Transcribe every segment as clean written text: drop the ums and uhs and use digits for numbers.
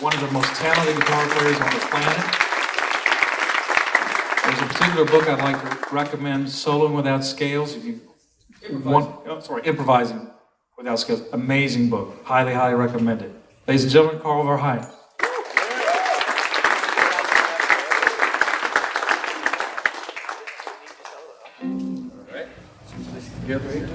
one of the most talented guitar players on the planet. There's a particular book I'd like to recommend, Soloing Without Scales. If you Improvising Without Scales. Amazing book. Highly, highly recommend it. Ladies and gentlemen, Carl Verheyen. All right. Together here.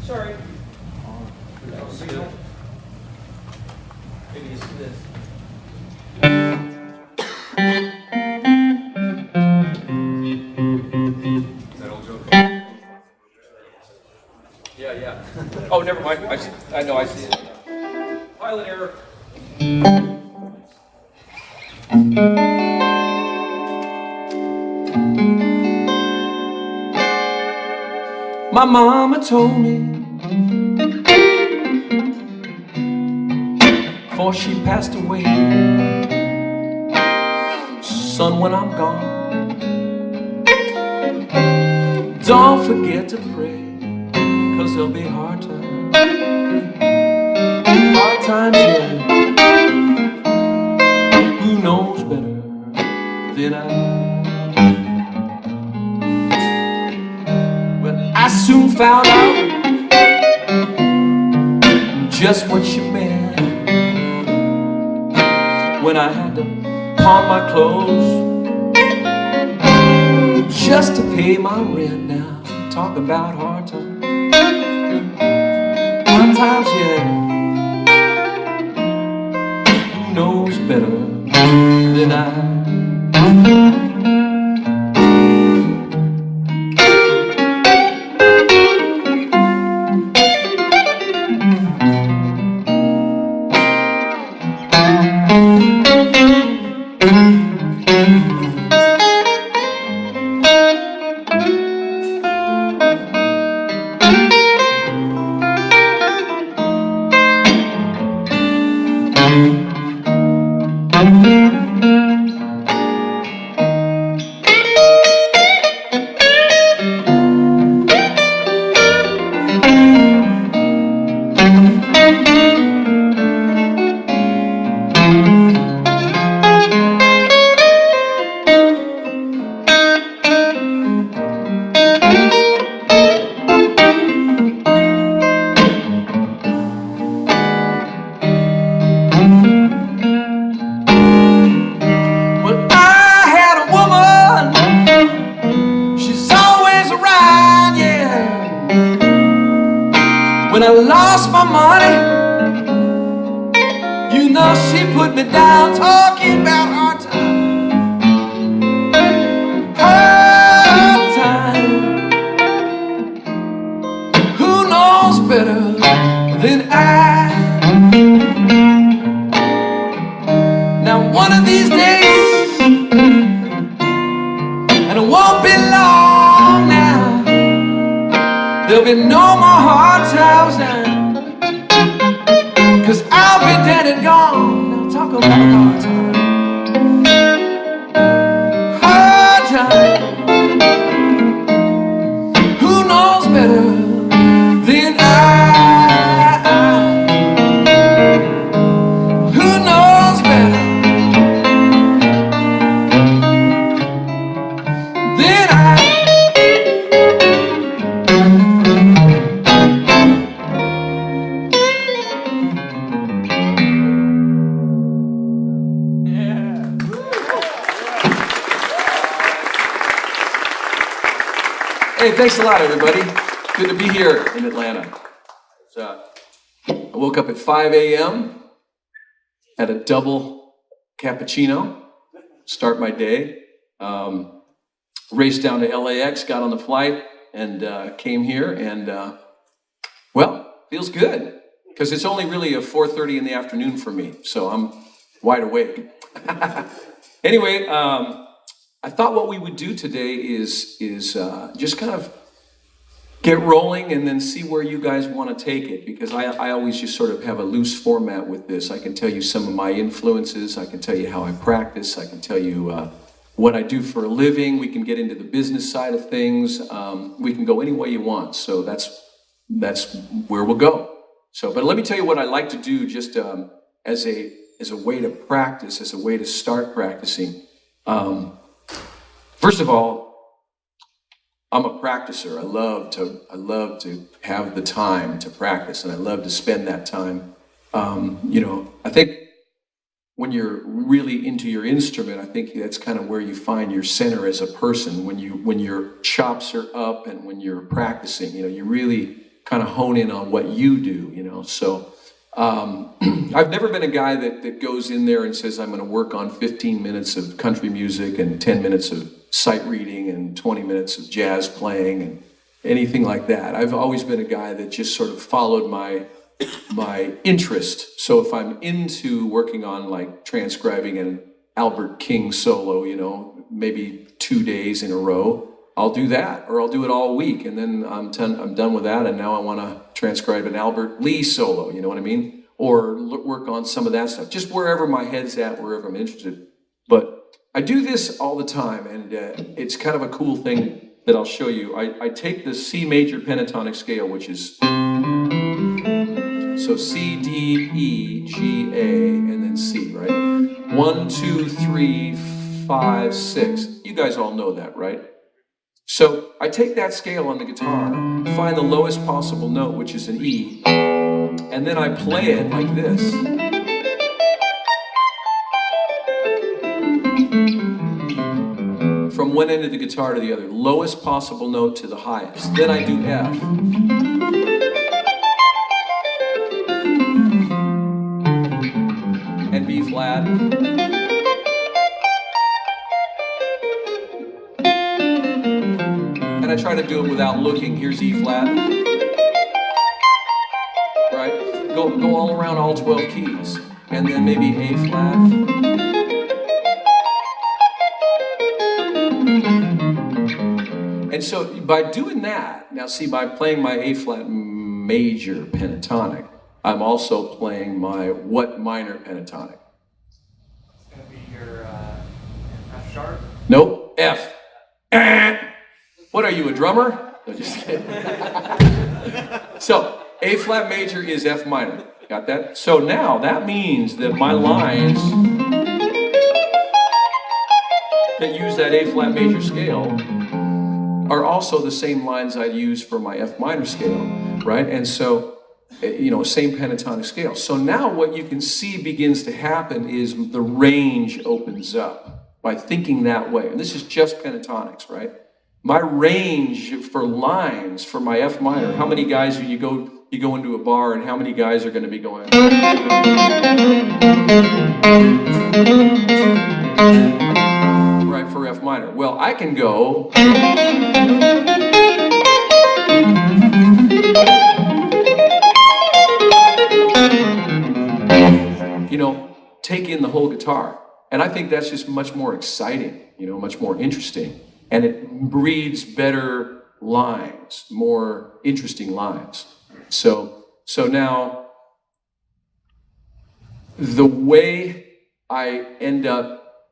Sorry. Maybe you see this. Is that old joke? Yeah. Oh, never mind. I know, I see it. Pilot error. My mama told me before she passed away, son, when I'm gone, don't forget to pray, 'cause there'll be hard times, yeah. Who knows better than I? I soon found out just what she meant when I had to pawn my clothes just to pay my rent. Now talk about hard times, yeah. Who knows better than I? When I lost my money, you know she put me down, talking about hard time. Hard time. Who knows better than I? Now one of these days, and it won't be long now, there'll be no more hard times now, 'cause I'll be dead and gone. Now talk about hard times. Hard times. Who knows better than I? Who knows better than I? Hey, thanks a lot, everybody. Good to be here in Atlanta. I woke up at 5 a.m., had a double cappuccino, start my day. Raced down to LAX, got on the flight, and came here, and well, feels good, because it's only really 4:30 in the afternoon for me, so I'm wide awake. Anyway, I thought what we would do today is just kind of get rolling and then see where you guys want to take it, because I always just sort of have a loose format with this. I can tell you some of my influences, I can tell you how I practice, I can tell you what I do for a living, we can get into the business side of things, we can go any way you want, so that's where we'll go. So, but let me tell you what I like to do just as a way to practice, as a way to start practicing. First of all, I'm a practicer. I love to have the time to practice, and I love to spend that time. I think when you're really into your instrument, I think that's kind of where you find your center as a person. When your chops are up and when you're practicing, you really kind of hone in on what you do. So I've never been a guy that goes in there and says, I'm going to work on 15 minutes of country music and 10 minutes of sight reading and 20 minutes of jazz playing and anything like that. I've always been a guy that just sort of followed my interest. So if I'm into working on like transcribing an Albert King solo, maybe 2 days in a row, I'll do that, or I'll do it all week, and then I'm done with that, and now I want to transcribe an Albert Lee solo, you know what I mean? Or work on some of that stuff, just wherever my head's at, wherever I'm interested. But I do this all the time, and it's kind of a cool thing that I'll show you. I take the C major pentatonic scale, which is, so C, D, E, G, A, and then C, right? 1, 2, 3, 5, 6. You guys all know that, right? So I take that scale on the guitar, find the lowest possible note, which is an E, and then I play it like this. From one end of the guitar to the other, lowest possible note to the highest. Then I do F. And B flat. And I try to do it without looking. Here's E flat. Right? Go all around all 12 keys. And then maybe A flat. And so by doing that, now see, by playing my A flat major pentatonic, I'm also playing my what minor pentatonic? It's going to be your F sharp? Nope, F. What are you, a drummer? No, just kidding. So A flat major is F minor. Got that? So now that means that my lines that use that A flat major scale are also the same lines I'd use for my F minor scale, right? And so, same pentatonic scale. So now what you can see begins to happen is the range opens up by thinking that way. And this is just pentatonics, right? My range for lines for my F minor, how many guys you go into a bar and how many guys are going to be going? Right, for F minor. Well, I can go. Take in the whole guitar. And I think that's just much more exciting, much more interesting. And it breeds better lines, more interesting lines. So now, the way I end up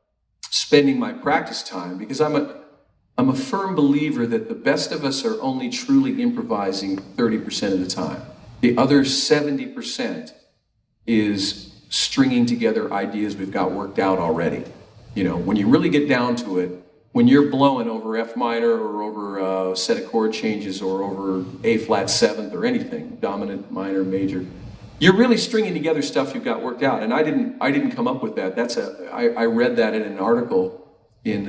spending my practice time, because I'm a firm believer that the best of us are only truly improvising 30% of the time. The other 70% is stringing together ideas we've got worked out already. When you really get down to it, when you're blowing over F minor or over a set of chord changes or over A flat seventh or anything, dominant, minor, major, you're really stringing together stuff you've got worked out. And I didn't come up with that. I read that in an article in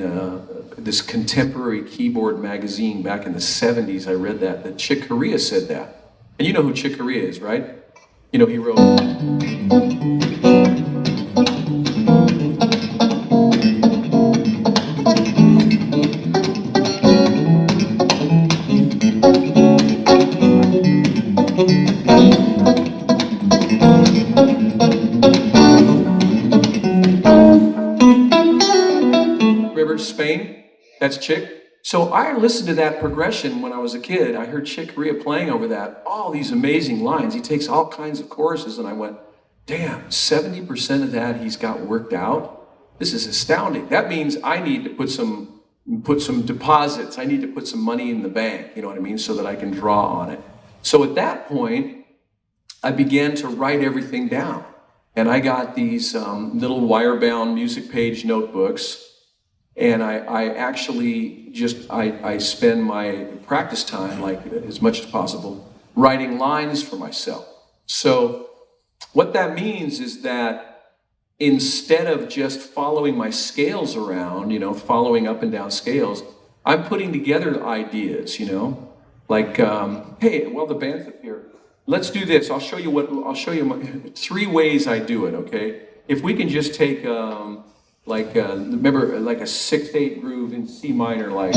this contemporary keyboard magazine back in the 70s. I read that Chick Corea said that. And you know who Chick Corea is, right? He wrote... Spain. That's Chick. So I listened to that progression when I was a kid. I heard Chick Corea playing over that, all these amazing lines. He takes all kinds of choruses, and I went, damn, 70% of that he's got worked out? This is astounding. That means I need to put some deposits. I need to put some money in the bank, you know what I mean, so that I can draw on it. So at that point, I began to write everything down. And I got these little wire-bound music page notebooks, and I actually I spend my practice time, like as much as possible, writing lines for myself. So what that means is that instead of just following my scales around, you know, following up and down scales, I'm putting together ideas, you know, like, hey, well, the band's up here. Let's do this. I'll show you 3 ways I do it, okay? If we can just take, remember, like a 6/8 groove in C minor, like.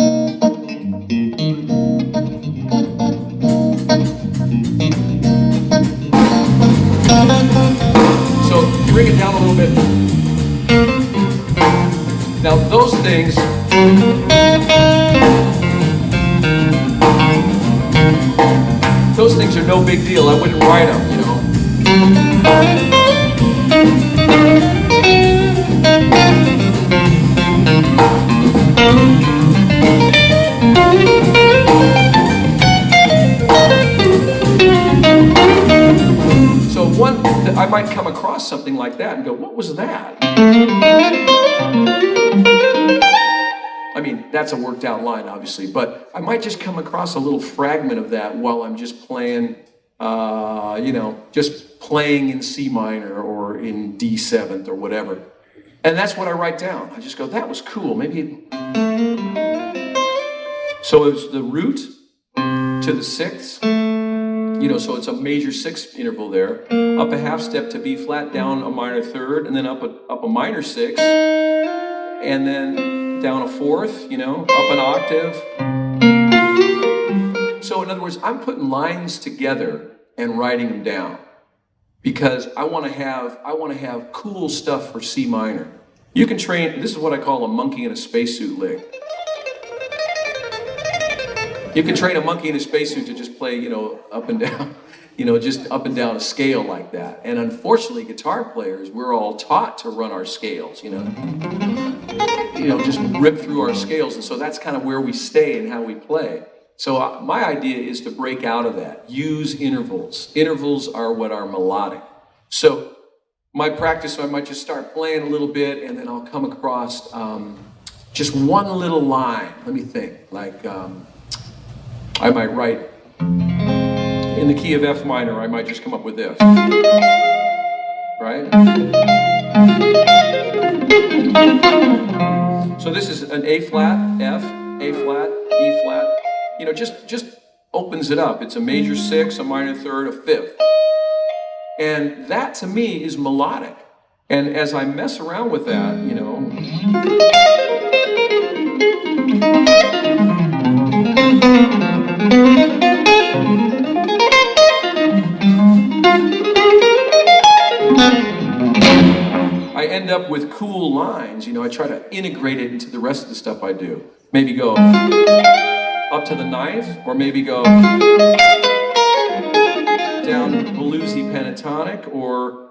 So bring it down a little bit. Now those things, are no big deal. I wouldn't write them, you know. So I might come across something like that and go, what was that? I mean, that's a worked out line, obviously, but I might just come across a little fragment of that while I'm just playing, just playing in C minor or in D7 or whatever. And that's what I write down. I just go, that was cool. Maybe. So it's the root to the 6th. You know, so it's a major 6th interval there. Up a half step to B flat, down a minor 3rd, and then up a minor 6th, and then down a 4th, you know, up an octave. So in other words, I'm putting lines together and writing them down because I want to have cool stuff for C minor. You can train. This is what I call a monkey in a spacesuit lick. You can train a monkey in a spacesuit to just play, you know, up and down, you know, just up and down a scale like that. And unfortunately, guitar players, we're all taught to run our scales, you know, just rip through our scales. And so that's kind of where we stay and how we play. So my idea is to break out of that. Use intervals. Intervals are what are melodic. So my practice, I might just start playing a little bit, and then I'll come across just one little line. Let me think, like. I might write in the key of F minor, I might just come up with this, right? So this is an A flat, F, A flat, E flat, you know, just opens it up. It's a major 6, a minor 3rd, a 5th. And that to me is melodic. And as I mess around with that, you know, I end up with cool lines, you know, I try to integrate it into the rest of the stuff I do. Maybe go up to the 9th, or maybe go down bluesy pentatonic, or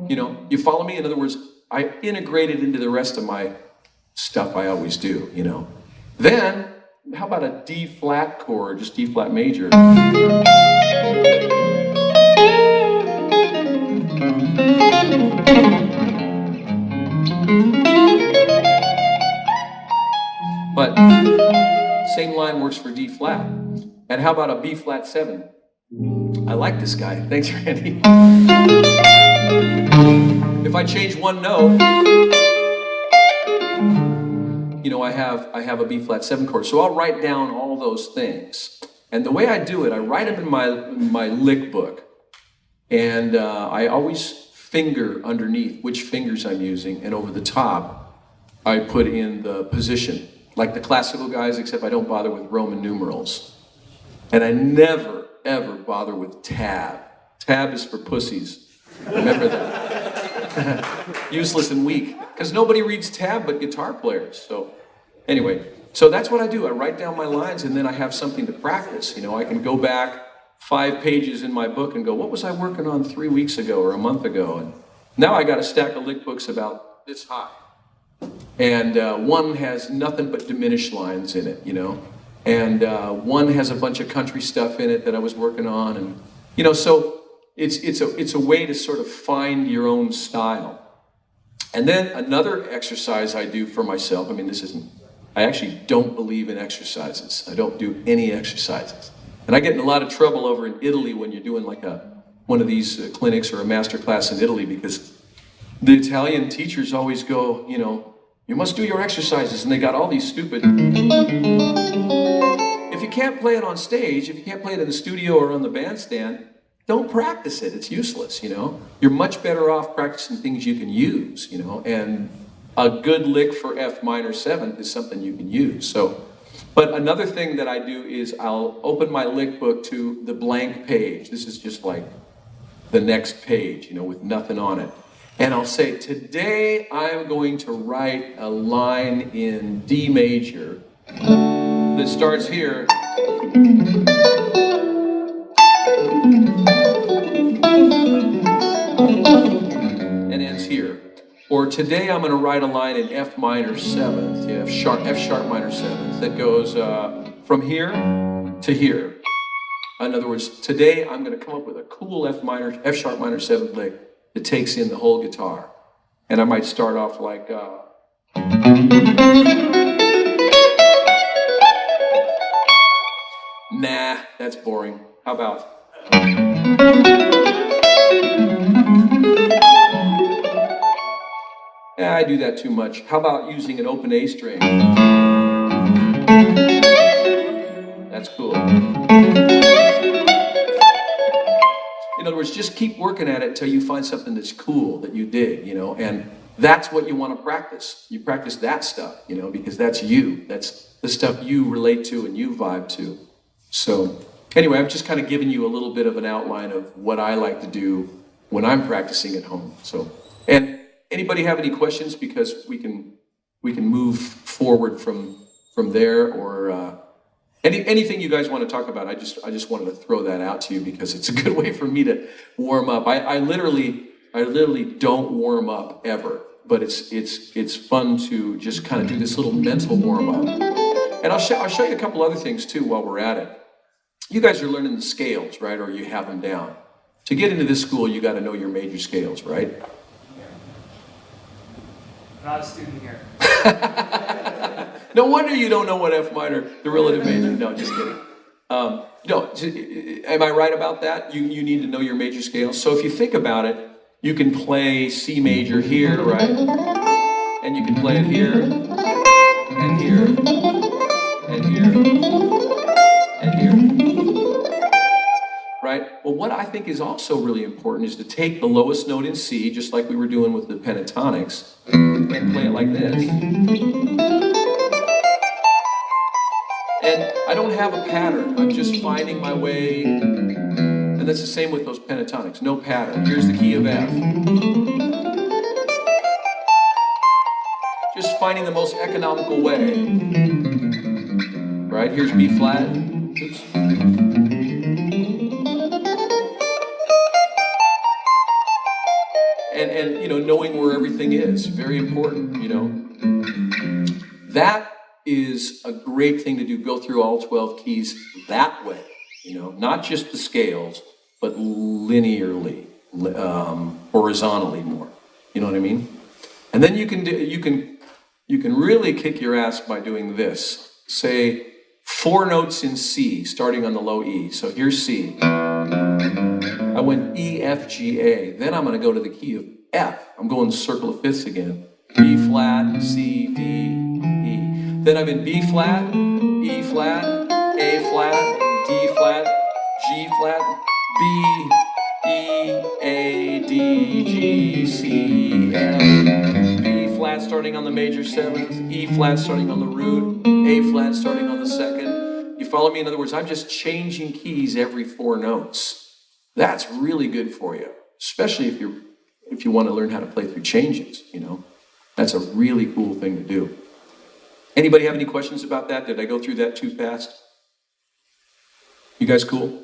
you know, you follow me? In other words, I integrate it into the rest of my stuff I always do, you know. Then, how about a D flat chord, just D flat major? But same line works for D flat. And how about a B flat 7? I like this guy. Thanks, Randy. If I change one note, you know, I have a B flat 7 chord. So I'll write down all those things. And the way I do it, I write them in my lick book. And I always finger underneath which fingers I'm using. And over the top, I put in the position. Like the classical guys, except I don't bother with Roman numerals. And I never, ever bother with tab. Tab is for pussies. Remember that. Useless and weak. Because nobody reads tab but guitar players. So anyway, so that's what I do. I write down my lines and then I have something to practice. You know, I can go back 5 pages in my book and go, what was I working on 3 weeks ago or a month ago? And now I got a stack of lick books about this high. And one has nothing but diminished lines in it, you know. And one has a bunch of country stuff in it that I was working on. And, you know, so it's a way to sort of find your own style. And then another exercise I do for myself, I mean, I actually don't believe in exercises. I don't do any exercises. And I get in a lot of trouble over in Italy when you're doing like one of these clinics or a master class in Italy, because the Italian teachers always go, you know, you must do your exercises, and they got all these stupid. If you can't play it on stage, if you can't play it in the studio or on the bandstand, don't practice it. It's useless, you know. You're much better off practicing things you can use, you know, and a good lick for F minor 7th is something you can use. So, but another thing that I do is I'll open my lick book to the blank page. This is just like the next page, you know, with nothing on it. And I'll say, today I'm going to write a line in D major that starts here. And ends here. Or today I'm going to write a line in F minor 7th, yeah, F sharp minor 7th, that goes from here to here. In other words, today I'm going to come up with a cool F sharp minor 7th lick that takes in the whole guitar. And I might start off like, nah, that's boring. How about? Yeah, I do that too much. How about using an open A string? That's cool. In other words, just keep working at it until you find something that's cool, that you dig, you know, and that's what you want to practice. You practice that stuff, you know, because that's you. That's the stuff you relate to and you vibe to. So anyway, I've just kind of given you a little bit of an outline of what I like to do when I'm practicing at home. So, and anybody have any questions? Because we can move forward from there, or anything you guys want to talk about. I just wanted to throw that out to you because it's a good way for me to warm up. I literally don't warm up ever, but it's fun to just kind of do this little mental warm up. And I'll show you a couple other things too while we're at it. You guys are learning the scales, right? Or you have them down. To get into this school, you got to know your major scales, right? I'm not a student here. No wonder you don't know what F minor, the relative major. No, just kidding. No, am I right about that? You need to know your major scales. So if you think about it, you can play C major here, right? And you can play it here, and here, and here, and here. Right? Well, what I think is also really important is to take the lowest note in C, just like we were doing with the pentatonics, and play it like this. And I don't have a pattern. I'm just finding my way. And that's the same with those pentatonics. No pattern. Here's the key of F. Just finding the most economical way. Right? Here's B flat. Oops. And you know, knowing where everything is, very important, you know. That is a great thing to do, go through all 12 keys that way, you know, not just the scales, but linearly, horizontally more, you know what I mean? And then you can really kick your ass by doing this. Say 4 notes in C, starting on the low E. So here's C. I went E, F, G, A. Then I'm going to go to the key of F. I'm going the circle of fifths again. B flat, C, D, E. Then I'm in B flat, E flat, A flat, D flat, G flat, B, E, A, D, G, C, F. B flat starting on the major 7th, E flat starting on the root, A flat starting on the 2nd. You follow me? In other words, I'm just changing keys every 4 notes. That's really good for you. especially if you want to learn how to play through changes, you know. That's a really cool thing to do. Anybody have any questions about that? Did I go through that too fast? You guys cool?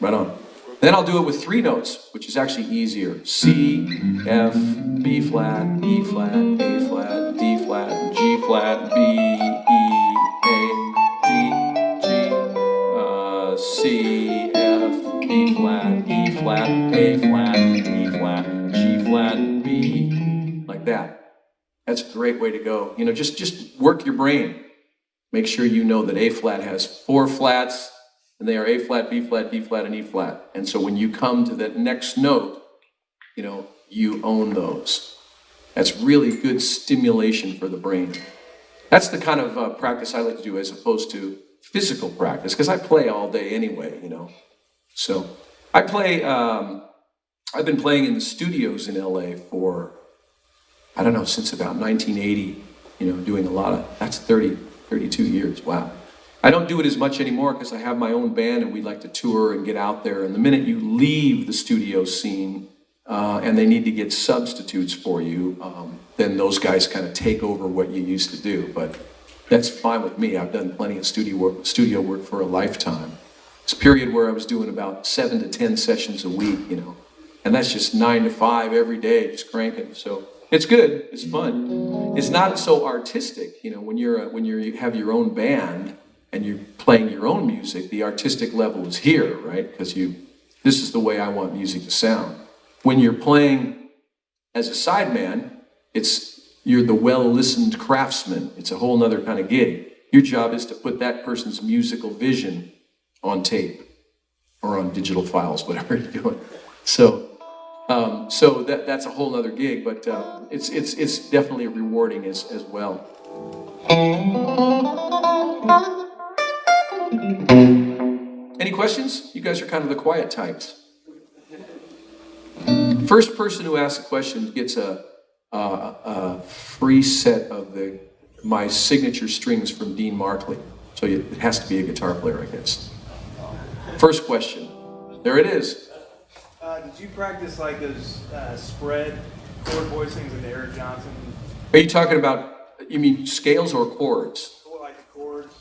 Right on. Then I'll do it with 3 notes, which is actually easier. C, F, B flat, E flat, A flat, D flat, G flat, B, E, A, D, G, C, F, B flat, E flat, A flat, E flat, G flat, B, like that. That's a great way to go. You know, just work your brain. Make sure you know that A flat has 4 flats, and they are A flat, B flat, D flat, and E flat. And so when you come to that next note, you know, you own those. That's really good stimulation for the brain. That's the kind of practice I like to do as opposed to physical practice, because I play all day anyway, you know. So I play, I've been playing in the studios in LA for, I don't know, since about 1980, you know, doing a lot of, that's 32 years, wow. I don't do it as much anymore because I have my own band and we like to tour and get out there. And the minute you leave the studio scene and they need to get substitutes for you, then those guys kind of take over what you used to do. But that's fine with me. I've done plenty of studio work for a lifetime. This period where I was doing about 7 to 10 sessions a week, you know, and that's just 9 to 5 every day, just cranking. So it's good. It's fun. It's not so artistic, you know, when you have your own band and you're playing your own music, the artistic level is here, right? Because this is the way I want music to sound. When you're playing as a sideman, you're the well-listened craftsman. It's a whole nother kind of gig. Your job is to put that person's musical vision on tape or on digital files, whatever you're doing. So that's a whole nother gig, but it's definitely rewarding as well. Any questions? You guys are kind of the quiet types. First person who asks a question gets a free set of my signature strings from Dean Markley. So it has to be a guitar player, I guess. First question. There it is. Did you practice like those spread chord voicings with Eric Johnson? Are you talking about, you mean scales or chords? Like the chords?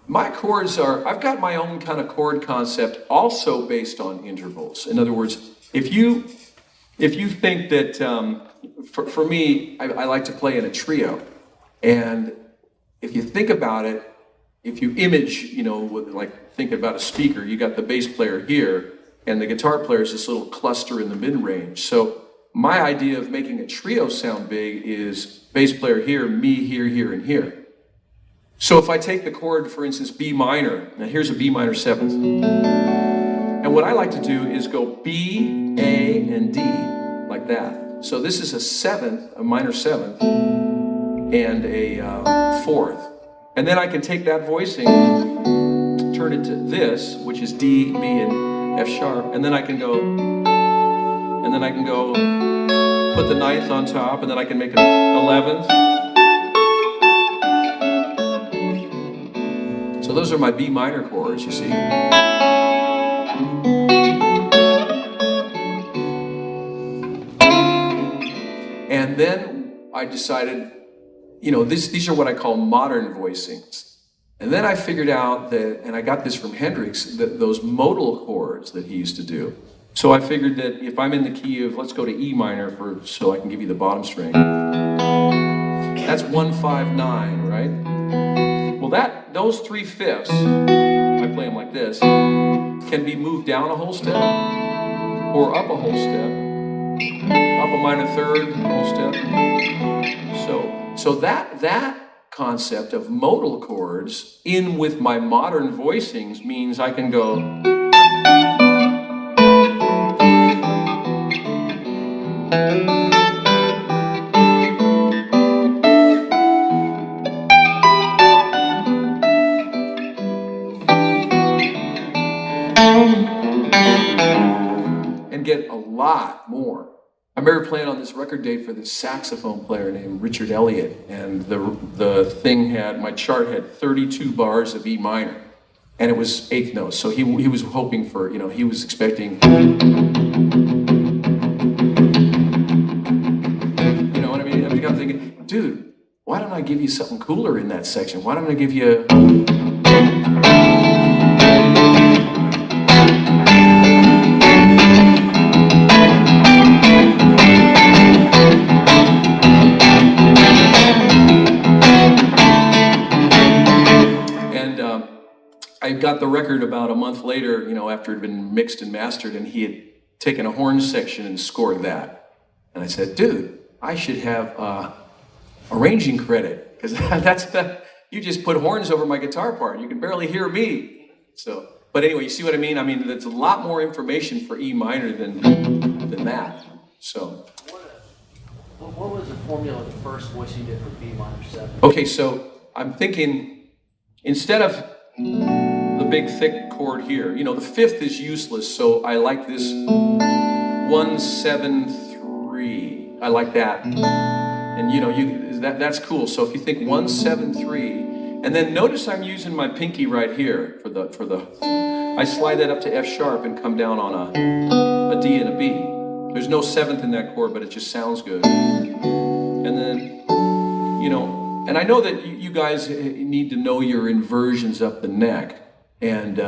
My chords I've got my own kind of chord concept also based on intervals. In other words, if you think that, for me, I like to play in a trio. And if you think about it, if you image, you know, like think about a speaker, you got the bass player here, and the guitar player is this little cluster in the mid-range. So my idea of making a trio sound big is bass player here, me here, here, and here. So if I take the chord, for instance, B minor, now here's a B minor 7th. And what I like to do is go B, A, and D, like that. So this is a 7th, a minor 7th, and a 4th. And then I can take that voicing, turn it to this, which is D, B, and F sharp, and then I can go, put the 9th on top, and then I can make an 11th. So those are my B minor chords, you see. And then I decided, you know, these are what I call modern voicings. And then I figured out that, and I got this from Hendrix, that those modal chords that he used to do. So I figured that if I'm in the key of, let's go to E minor so I can give you the bottom string. That's 1, 5, 9, right? Well, those 3/5, I play them like this, can be moved down a whole step or up a whole step, up a minor 3rd, a whole step. So that concept of modal chords in with my modern voicings means I can go. And get a lot more. I remember playing on this record date for this saxophone player named Richard Elliott, and the thing my chart had 32 bars of E minor, and it was 8th notes. So he was hoping for, you know, he was expecting give you something cooler in that section. Why don't I give you... I got the record about a month later, you know, after it had been mixed and mastered, and he had taken a horn section and scored that. And I said, dude, I should have arranging credit, because you just put horns over my guitar part. You can barely hear me. So, but anyway, you see what I mean? I mean, there's a lot more information for E minor than that. So. What was the formula of the first voice you did for B minor 7? Okay, so I'm thinking, instead of the big thick chord here, you know, the fifth is useless, so I like this 1, 7, 3. I like that. And you know, that's cool. So if you think 1, 7, 3, and then notice I'm using my pinky right here for the I slide that up to F sharp and come down on a D and a B. There's no seventh in that chord, but it just sounds good. And then, you know, and I know that you guys need to know your inversions up the neck. And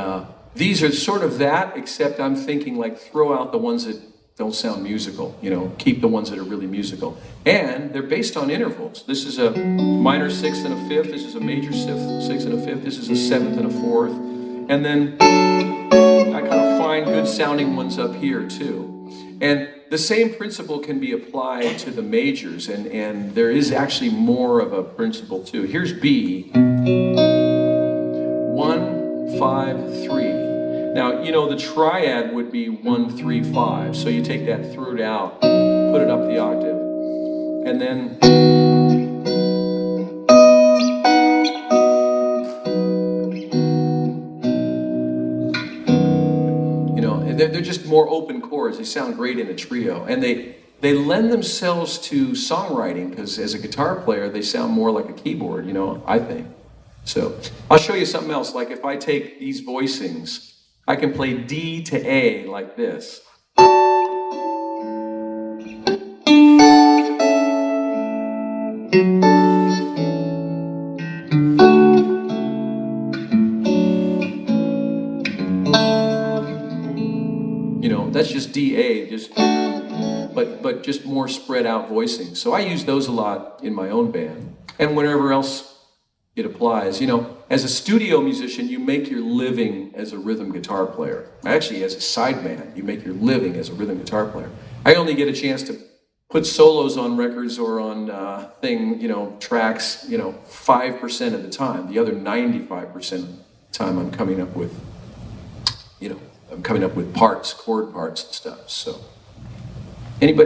these are sort of that, except I'm thinking like throw out the ones that don't sound musical, you know, keep the ones that are really musical. And they're based on intervals. This is a minor sixth and a fifth. This is a major sixth and a fifth. This is a seventh and a fourth. And then I kind of find good sounding ones up here too. And the same principle can be applied to the majors, and there is actually more of a principle too. Here's B, 1, 5, 3. Now, you know, the triad would be 1, 3, 5. So you take that, throw it out, put it up the octave, and then they're just more open chords. They sound great in a trio, and they lend themselves to songwriting, because as a guitar player they sound more like a keyboard, you know, I think. So I'll show you something else. Like if I take these voicings, I can play D to A like this. That's just D-A, but just more spread out voicing. So I use those a lot in my own band, and whenever else it applies. You know, as a studio musician, you make your living as a rhythm guitar player. Actually, as a sideman, you make your living as a rhythm guitar player. I only get a chance to put solos on records or on tracks, 5% of the time. The other 95% of the time I'm coming up with, parts, chord parts and stuff. So,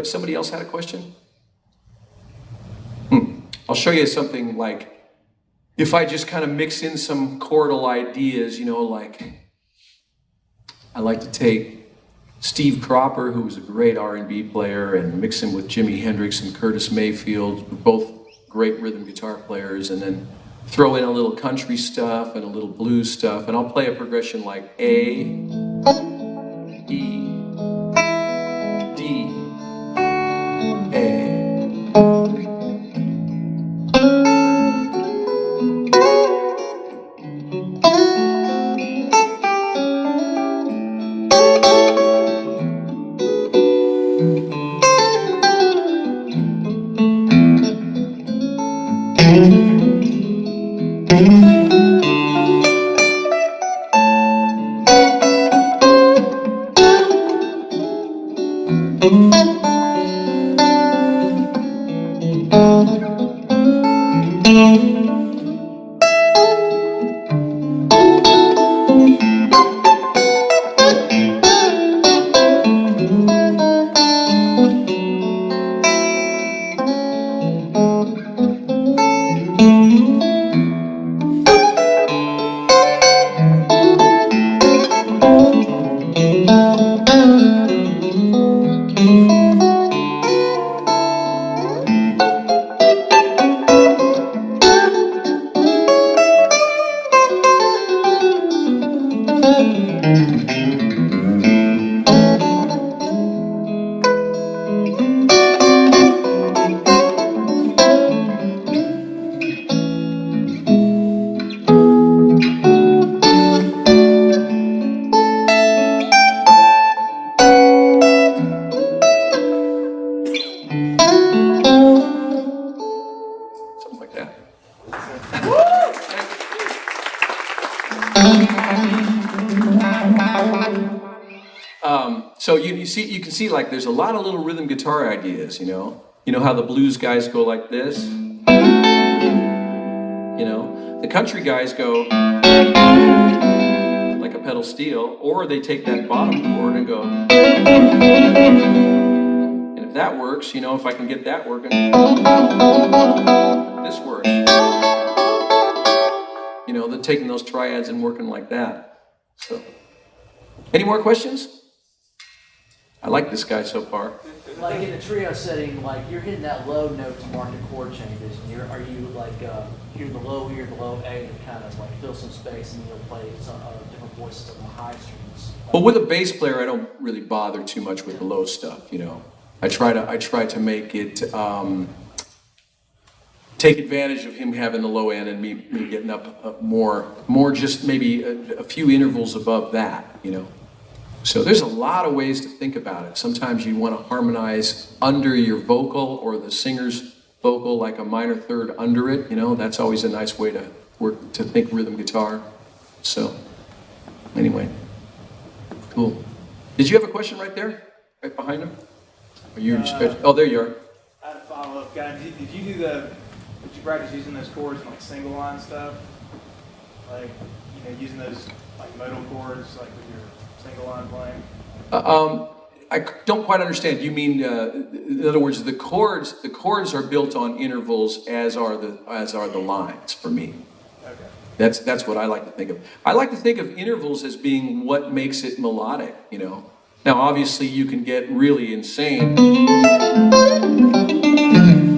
somebody else had a question? I'll show you something like, if I just kind of mix in some chordal ideas, like, I like to take Steve Cropper, who was a great R&B player, and mix him with Jimi Hendrix and Curtis Mayfield, both great rhythm guitar players, and then throw in a little country stuff and a little blues stuff, and I'll play a progression like A, E, D, A. you can see like there's a lot of little rhythm guitar ideas, you know? You know how the blues guys go like this? You know, the country guys go like a pedal steel, or they take that bottom chord and go. And if that works, you know, if I can get that working, this works. You know, they're taking those triads and working like that. So, any more questions? I like this guy so far. Like in a trio setting, like you're hitting that low note to mark the chord changes, and are you like hear the low E or the low A and kind of like fill some space, and you'll play some different voices on the high strings. But with a bass player, I don't really bother too much with the low stuff. You know, I try to make it take advantage of him having the low end and me getting up more just maybe a few intervals above that. You know. So there's a lot of ways to think about it. Sometimes you want to harmonize under your vocal or the singer's vocal, like a minor third under it. You know, that's always a nice way to work, to think rhythm guitar. So anyway, cool. Did you have a question right there, right behind him? Or you oh, there you are. I had a follow-up, guy. Did you practice using those chords in like single line stuff? Like, you know, using those like modal chords, like with your single line playing? I don't quite understand. You mean, in other words, the chords are built on intervals, as are the lines for me. Okay. That's what I like to think of. I like to think of intervals as being what makes it melodic. You know. Now, obviously, you can get really insane.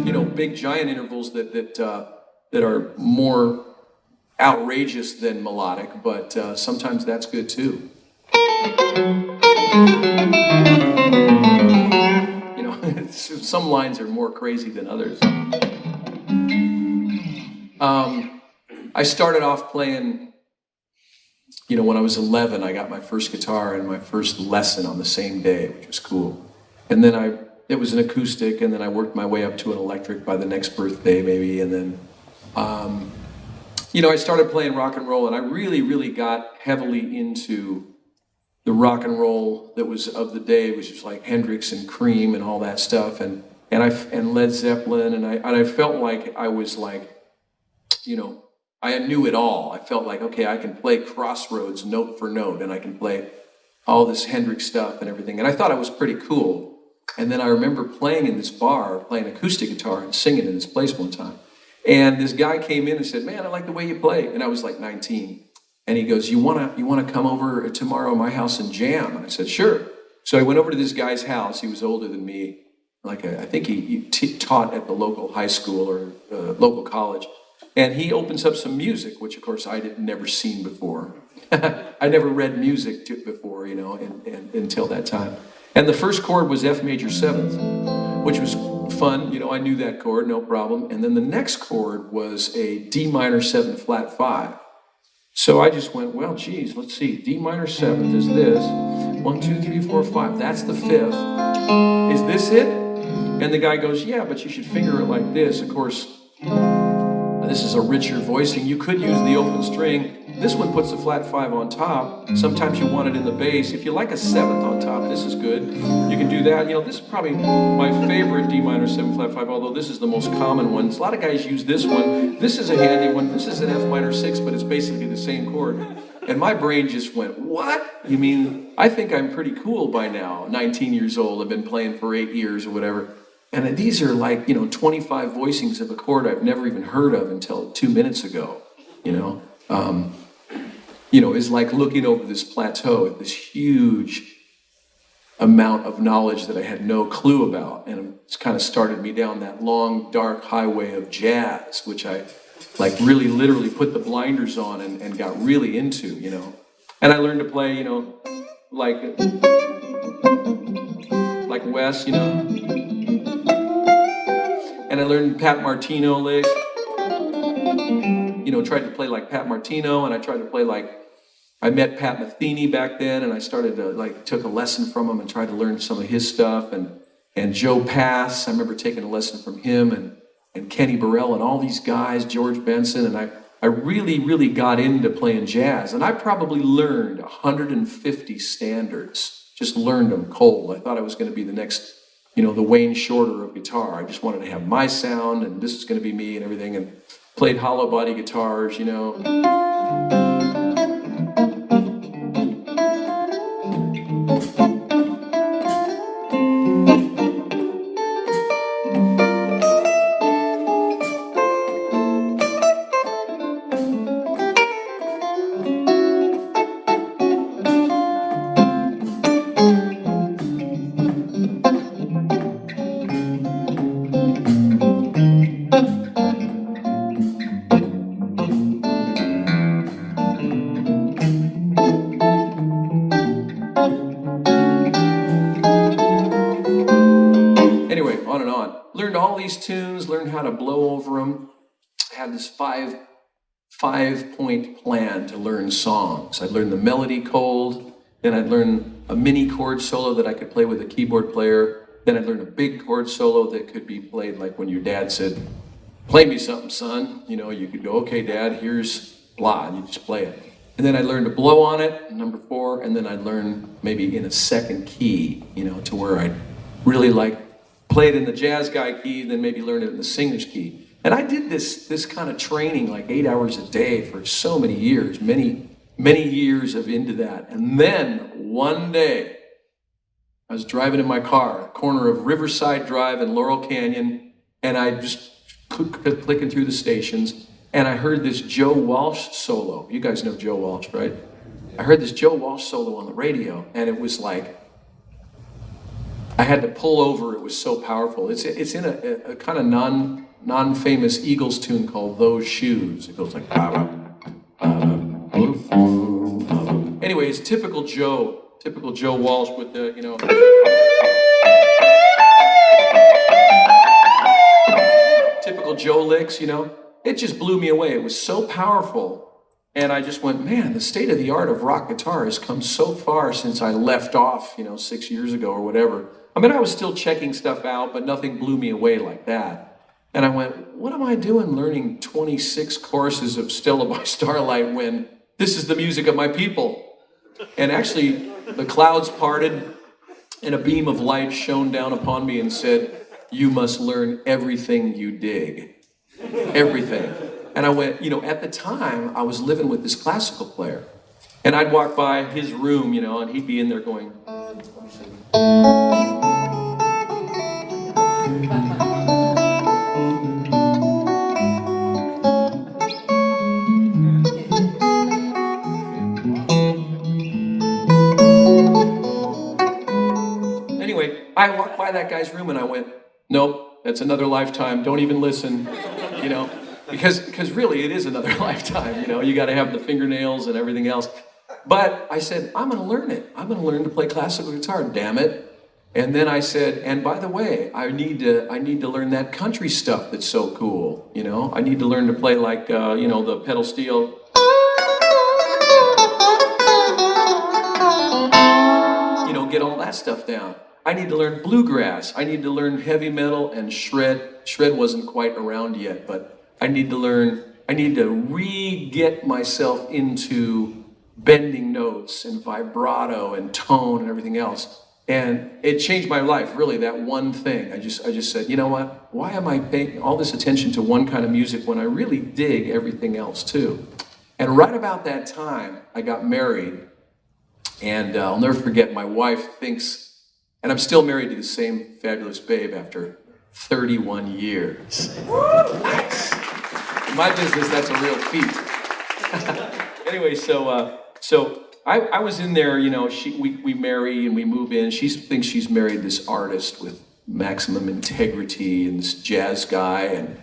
You know, big giant intervals that are more outrageous than melodic, but sometimes that's good too. You know, some lines are more crazy than others. I started off playing, you know, when I was 11, I got my first guitar and my first lesson on the same day, which was cool. And then it was an acoustic, and then I worked my way up to an electric by the next birthday maybe, and then, you know, I started playing rock and roll, and I really, really got heavily into the rock and roll that was of the day, which was like Hendrix and Cream and all that stuff, and Led Zeppelin, and I felt like I was like, you know, I knew it all. I felt like, okay, I can play Crossroads note for note, and I can play all this Hendrix stuff and everything, and I thought it was pretty cool. And then I remember playing in this bar, playing acoustic guitar and singing in this place one time, and this guy came in and said, "Man, I like the way you play," and I was like 19. And he goes, you wanna come over tomorrow to my house and jam? And I said, sure. So I went over to this guy's house. He was older than me. Like I think he taught at the local high school or local college. And he opens up some music, which of course I had never seen before. I never read music before, you know, until that time. And the first chord was F major 7th, which was fun. You know, I knew that chord, no problem. And then the next chord was a D minor 7 flat 5. So I just went, well, geez, let's see. D minor 7th is this. 1, 2, 3, 4, 5. That's the 5th. Is this it? And the guy goes, yeah, but you should finger it like this. Of course, this is a richer voicing. You could use the open string. This one puts the flat 5 on top. Sometimes you want it in the bass. If you like a 7th on top, this is good. You can do that. You know, this is probably my favorite D minor 7 flat 5, although this is the most common one. A lot of guys use this one. This is a handy one. This is an F minor 6, but it's basically the same chord. And my brain just went, what? You mean, I think I'm pretty cool by now. 19 years old. I've been playing for 8 years or whatever. And these are like, you know, 25 voicings of a chord I've never even heard of until 2 minutes ago, you know. You know, it's like looking over this plateau at this huge amount of knowledge that I had no clue about. And it's kind of started me down that long, dark highway of jazz, which I like really literally put the blinders on and got really into, you know. And I learned to play, you know, like Wes, you know. And I learned Pat Martino licks. You know, tried to play like Pat Martino, and I tried to play like, I met Pat Metheny back then, and I started to, like, took a lesson from him and tried to learn some of his stuff, and Joe Pass, I remember taking a lesson from him, and Kenny Burrell, and all these guys, George Benson, and I really, really got into playing jazz, and I probably learned 150 standards just learned them cold. I thought I was going to be the next, the Wayne Shorter of guitar. I just wanted to have my sound, and this is going to be me and everything, and played hollow body guitars, Anyway, on and on. Learned all these tunes, learned how to blow over them. I had this five-point plan to learn songs. I'd learn the melody cold, then I'd learn a mini chord solo that I could play with a keyboard player, then I'd learn a big chord solo that could be played like when your dad said, play me something, son. You could go, okay, Dad, here's blah, and you just play it. And then I'd learn to blow on it, number 4, and then I'd learn maybe in a second key, to where I'd really play it in the jazz guy key, then maybe learn it in the singer's key. And I did this kind of training like 8 hours a day for so many years, many years of into that. And then one day, I was driving in my car, corner of Riverside Drive and Laurel Canyon, and I just clicking through the stations, and I heard this Joe Walsh solo. You guys know Joe Walsh, right? I heard this Joe Walsh solo on the radio, and it was like, I had to pull over. It was so powerful. It's in a kind of non-famous Eagles tune called "Those Shoes." It goes like. Anyways, typical Joe Walsh with the typical Joe licks. It just blew me away. It was so powerful. And I just went, man, the state of the art of rock guitar has come so far since I left off, 6 years ago or whatever. I mean, I was still checking stuff out, but nothing blew me away like that. And I went, what am I doing learning 26 courses of Stella by Starlight when this is the music of my people? And actually, the clouds parted and a beam of light shone down upon me and said, you must learn everything you dig. Everything. And I went, at the time, I was living with this classical player. And I'd walk by his room, and he'd be in there going, anyway, I walked by that guy's room and I went, nope, that's another lifetime. Don't even listen, because really it is another lifetime, you got to have the fingernails and everything else. But I said, I'm going to learn it. I'm going to learn to play classical guitar, damn it. And then I said, and by the way, I need to learn that country stuff that's so cool, I need to learn to play like, the pedal steel. Get all that stuff down. I need to learn bluegrass. I need to learn heavy metal and shred. Shred wasn't quite around yet, but I need to re-get myself into bending notes and vibrato and tone and everything else. And it changed my life, really, that one thing. I just said, you know what? Why am I paying all this attention to one kind of music when I really dig everything else too? And right about that time, I got married. And I'll never forget, my wife thinks, and I'm still married to the same fabulous babe after 31 years. Nice. In my business, that's a real feat. Anyway, so I was in there, we marry and we move in. She thinks she's married this artist with maximum integrity and this jazz guy and,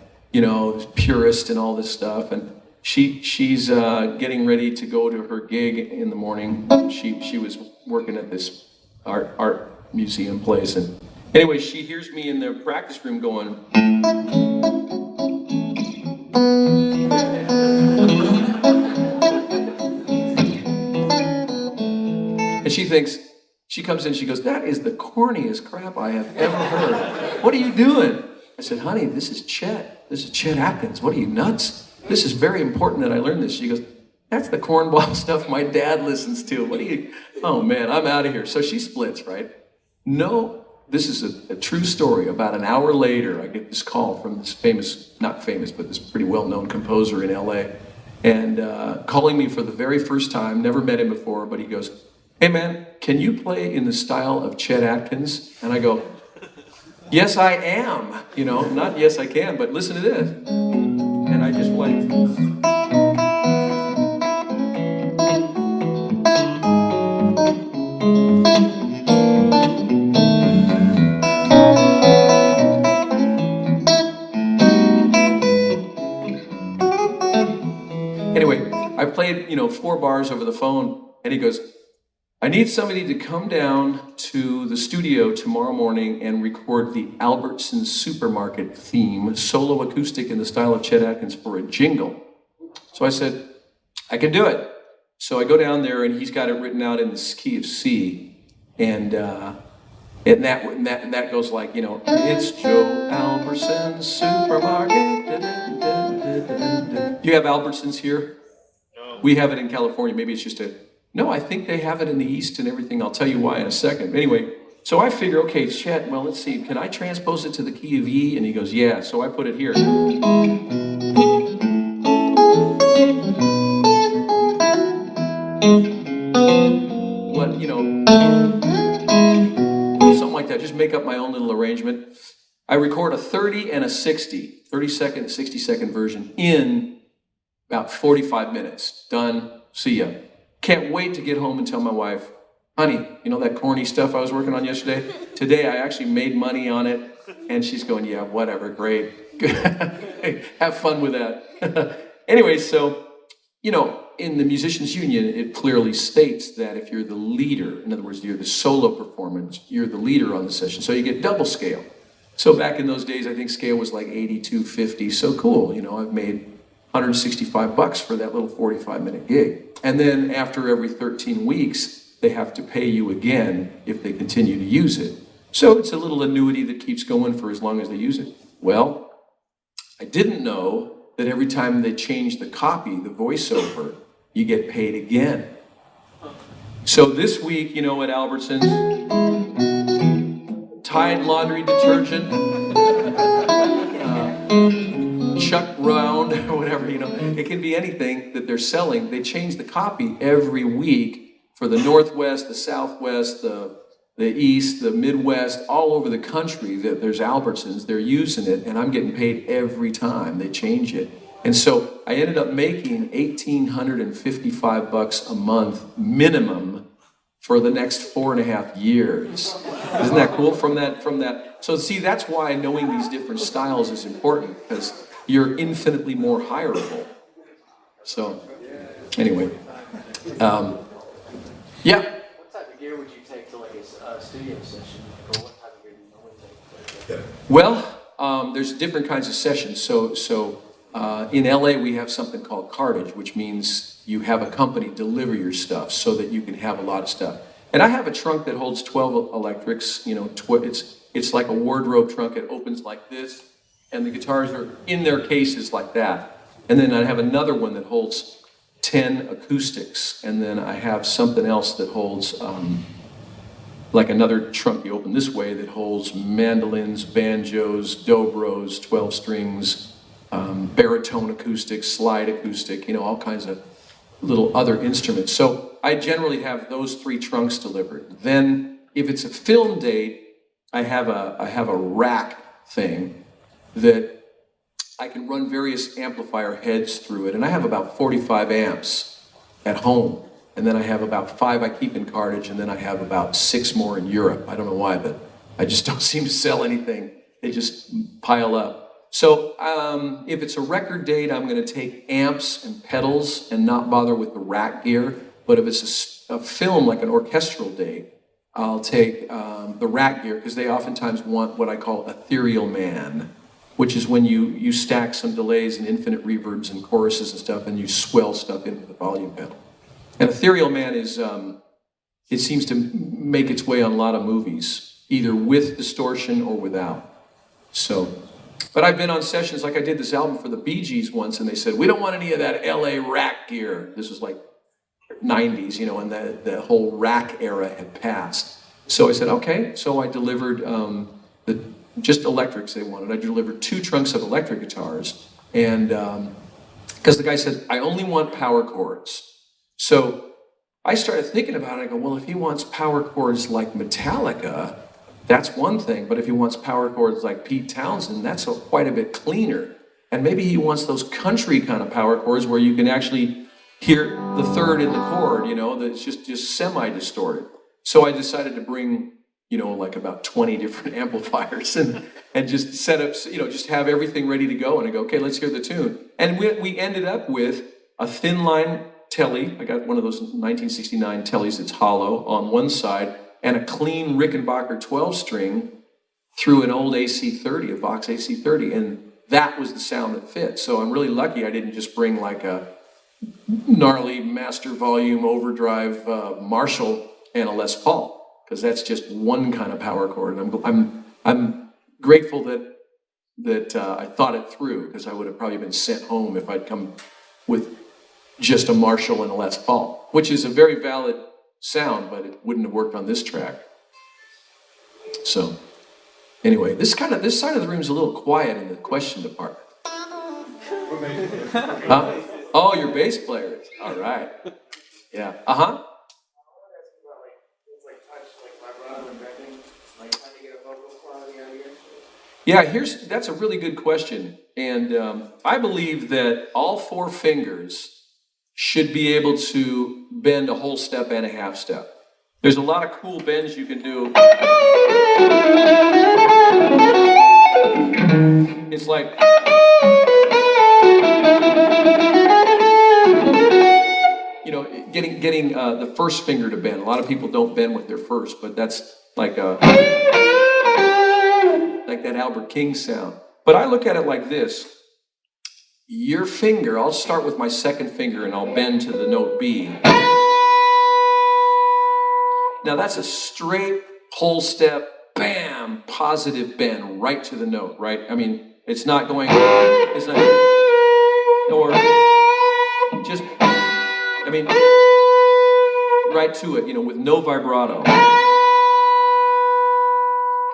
purist and all this stuff. And she's getting ready to go to her gig in the morning. She was working at this art museum place. And anyway, she hears me in the practice room going, and she comes in, she goes, that is the corniest crap I have ever heard. What are you doing? I said, honey, this is Chet. This is Chet Atkins. What are you, nuts? This is very important that I learn this. She goes, that's the cornball stuff my dad listens to. What do you, oh man, I'm out of here. So she splits, right? No, this is a true story. About an hour later, I get this call from this famous, not famous, but this pretty well-known composer in LA, and calling me for the very first time, never met him before, but he goes, hey man, can you play in the style of Chet Atkins? And I go, yes I am. You know, not yes I can, but listen to this. And I just went, anyway, I played, 4 bars over the phone, and he goes, I need somebody to come down to the studio tomorrow morning and record the Albertsons Supermarket theme, solo acoustic in the style of Chet Atkins for a jingle. So I said, I can do it. So I go down there, and he's got it written out in the key of C, and that goes like, it's Joe Albertson's Supermarket. Do you have Albertsons here? No. We have it in California. Maybe it's just no, I think they have it in the East and everything. I'll tell you why in a second. Anyway, so I figure, okay, Chet, well, let's see. Can I transpose it to the key of E? And he goes, yeah. So I put it here. What, something like that. Just make up my own little arrangement. I record a 30 and a 30-second, 60-second version in about 45 minutes. Done. See ya. Can't wait to get home and tell my wife, honey, that corny stuff I was working on yesterday? Today I actually made money on it. And she's going, yeah, whatever, great. Have fun with that. Anyway, so, in the Musicians Union, it clearly states that if you're the leader, in other words, you're the solo performance, you're the leader on the session. So you get double scale. So back in those days, I think scale was like 82.50. So cool, I've made $165 for that little 45-minute gig. And then after every 13 weeks, they have to pay you again if they continue to use it. So it's a little annuity that keeps going for as long as they use it. Well, I didn't know that every time they change the copy, the voiceover, you get paid again. So this week, at Albertsons, Tide laundry detergent, Chuck Round, or whatever, it can be anything that they're selling. They change the copy every week for the Northwest, the Southwest, the East, the Midwest, all over the country. There's Albertsons, they're using it, and I'm getting paid every time they change it. And so I ended up making $1,855 a month minimum for the next 4.5 years. Isn't that cool? From that. So see, that's why knowing these different styles is important, because you're infinitely more hireable. So, anyway, yeah. What type of gear would you take to like a studio session? Or what type of gear do you normally take? Well, there's different kinds of sessions. So in LA, we have something called cartage, which means you have a company deliver your stuff so that you can have a lot of stuff. And I have a trunk that holds 12 electrics. It's like a wardrobe trunk. It opens like this, and the guitars are in their cases like that. And then I have another one that holds 10 acoustics, and then I have something else that holds like another trunk you open this way that holds mandolins, banjos, dobros, 12 strings, baritone acoustic, slide acoustic, all kinds of little other instruments. So I generally have those 3 trunks delivered. Then if it's a film date, I have a rack thing that I can run various amplifier heads through it, and I have about 45 amps at home, and then I have about 5 I keep in cartage, and then I have about 6 more in Europe. I don't know why, but I just don't seem to sell anything. They just pile up. So if it's a record date, I'm going to take amps and pedals and not bother with the rack gear. But if it's a film, like an orchestral date, I'll take the rack gear, because they oftentimes want what I call ethereal man, which is when you stack some delays and infinite reverbs and choruses and stuff, and you swell stuff into the volume pedal. And ethereal man is, it seems to make its way on a lot of movies, either with distortion or without. So But I've been on sessions, like I did this album for the Bee Gees once, and they said, we don't want any of that LA rack gear. This was like 90s, you know, and the whole rack era had passed. So I said, okay. So I delivered just electrics they wanted. I delivered 2 trunks of electric guitars. And because the guy said, I only want power chords. So I started thinking about it. I go, well, if he wants power chords like Metallica, that's one thing. But if he wants power chords like Pete Townsend, that's quite a bit cleaner. And maybe he wants those country kind of power chords where you can actually hear the third in the chord, you know, that's just semi-distorted. So I decided to bring, you know, like about 20 different amplifiers and just set up, you know, just have everything ready to go. And I go, okay, let's hear the tune. And we ended up with a thin line telly. I got one of those 1969 tellies that's hollow on one side, and a clean Rickenbacker 12-string through an old AC30, a Vox AC30, and that was the sound that fit. So I'm really lucky I didn't just bring like a gnarly master volume overdrive Marshall and a Les Paul, because that's just one kind of power chord. And I'm grateful that I thought it through, because I would have probably been sent home if I'd come with just a Marshall and a Les Paul, which is a very valid sound, but it wouldn't have worked on this track. So anyway, this side of the room is a little quiet in the question department. Huh? Oh, your bass players. All right. Yeah. Uh-huh. Yeah, that's a really good question. And I believe that all 4 fingers should be able to bend a whole step and a half step. There's a lot of cool bends you can do. It's like, you know, getting the first finger to bend. A lot of people don't bend with their first, but that's like that Albert King sound. But I look at it like this. Your finger, I'll start with my second finger and I'll bend to the note B. Now that's a straight whole step, bam, positive bend right to the note, right? I mean, it's not going, it's not, or just, I mean, right to it, you know, with no vibrato.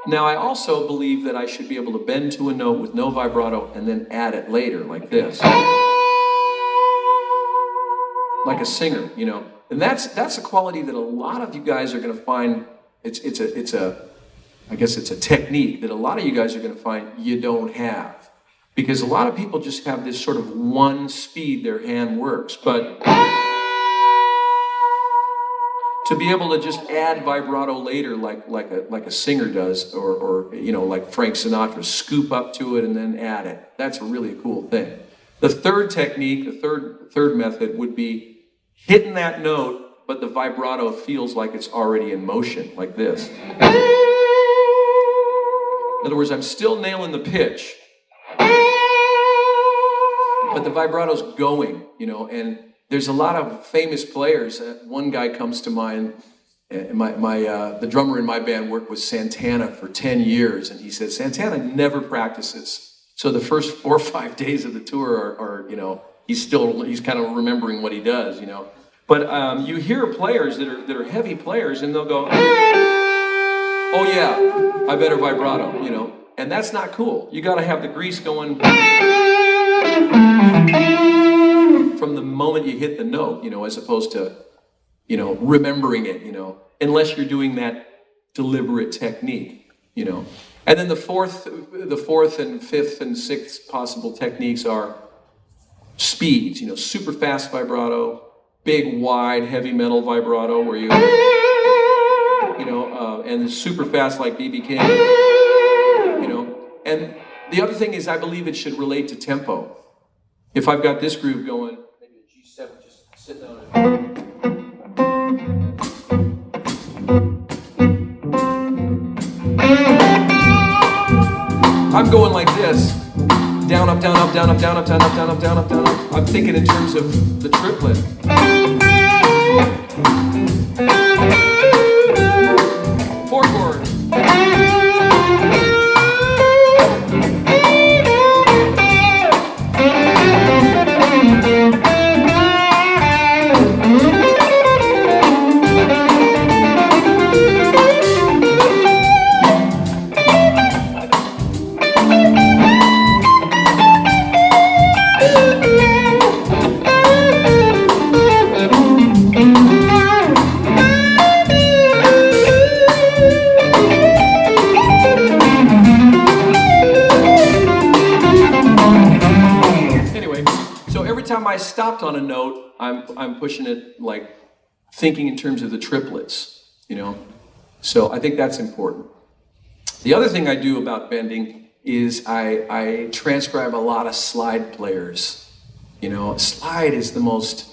Now, I also believe that I should be able to bend to a note with no vibrato and then add it later, like this. Like a singer, you know. And that's a quality that a lot of you guys are going to find, I guess it's a technique that a lot of you guys are going to find you don't have. Because a lot of people just have this sort of one speed their hand works, but to be able to just add vibrato later like a singer does, or you know, like Frank Sinatra, scoop up to it and then add it. That's a really cool thing. The third technique, the third method would be hitting that note, but the vibrato feels like it's already in motion, like this. In other words, I'm still nailing the pitch, but the vibrato's going, you know, and there's a lot of famous players. One guy comes to mind. The drummer in my band worked with Santana for 10 years, and he said Santana never practices. So the first 4 or 5 days of the tour are you know, he's kind of remembering what he does, you know. But you hear players that are heavy players, and they'll go, oh yeah, I better vibrato, you know, and that's not cool. You got to have the grease going from the moment you hit the note, you know, as opposed to, you know, remembering it, you know, unless you're doing that deliberate technique, you know. And then the fourth and fifth and sixth possible techniques are speeds, you know, super fast vibrato, big, wide, heavy metal vibrato where you know, and super fast like B.B. King, you know. And the other thing is I believe it should relate to tempo. If I've got this groove going, maybe the G7, just sit down and... I'm going like this. Down, up, down, up, down, up, down, up, down, up, down, up, down, up, down, up. I'm thinking in terms of the triplet. Four chord. time I stopped on a note, I'm pushing it like thinking in terms of the triplets, you know? So I think that's important. The other thing I do about bending is I transcribe a lot of slide players. You know, slide is the most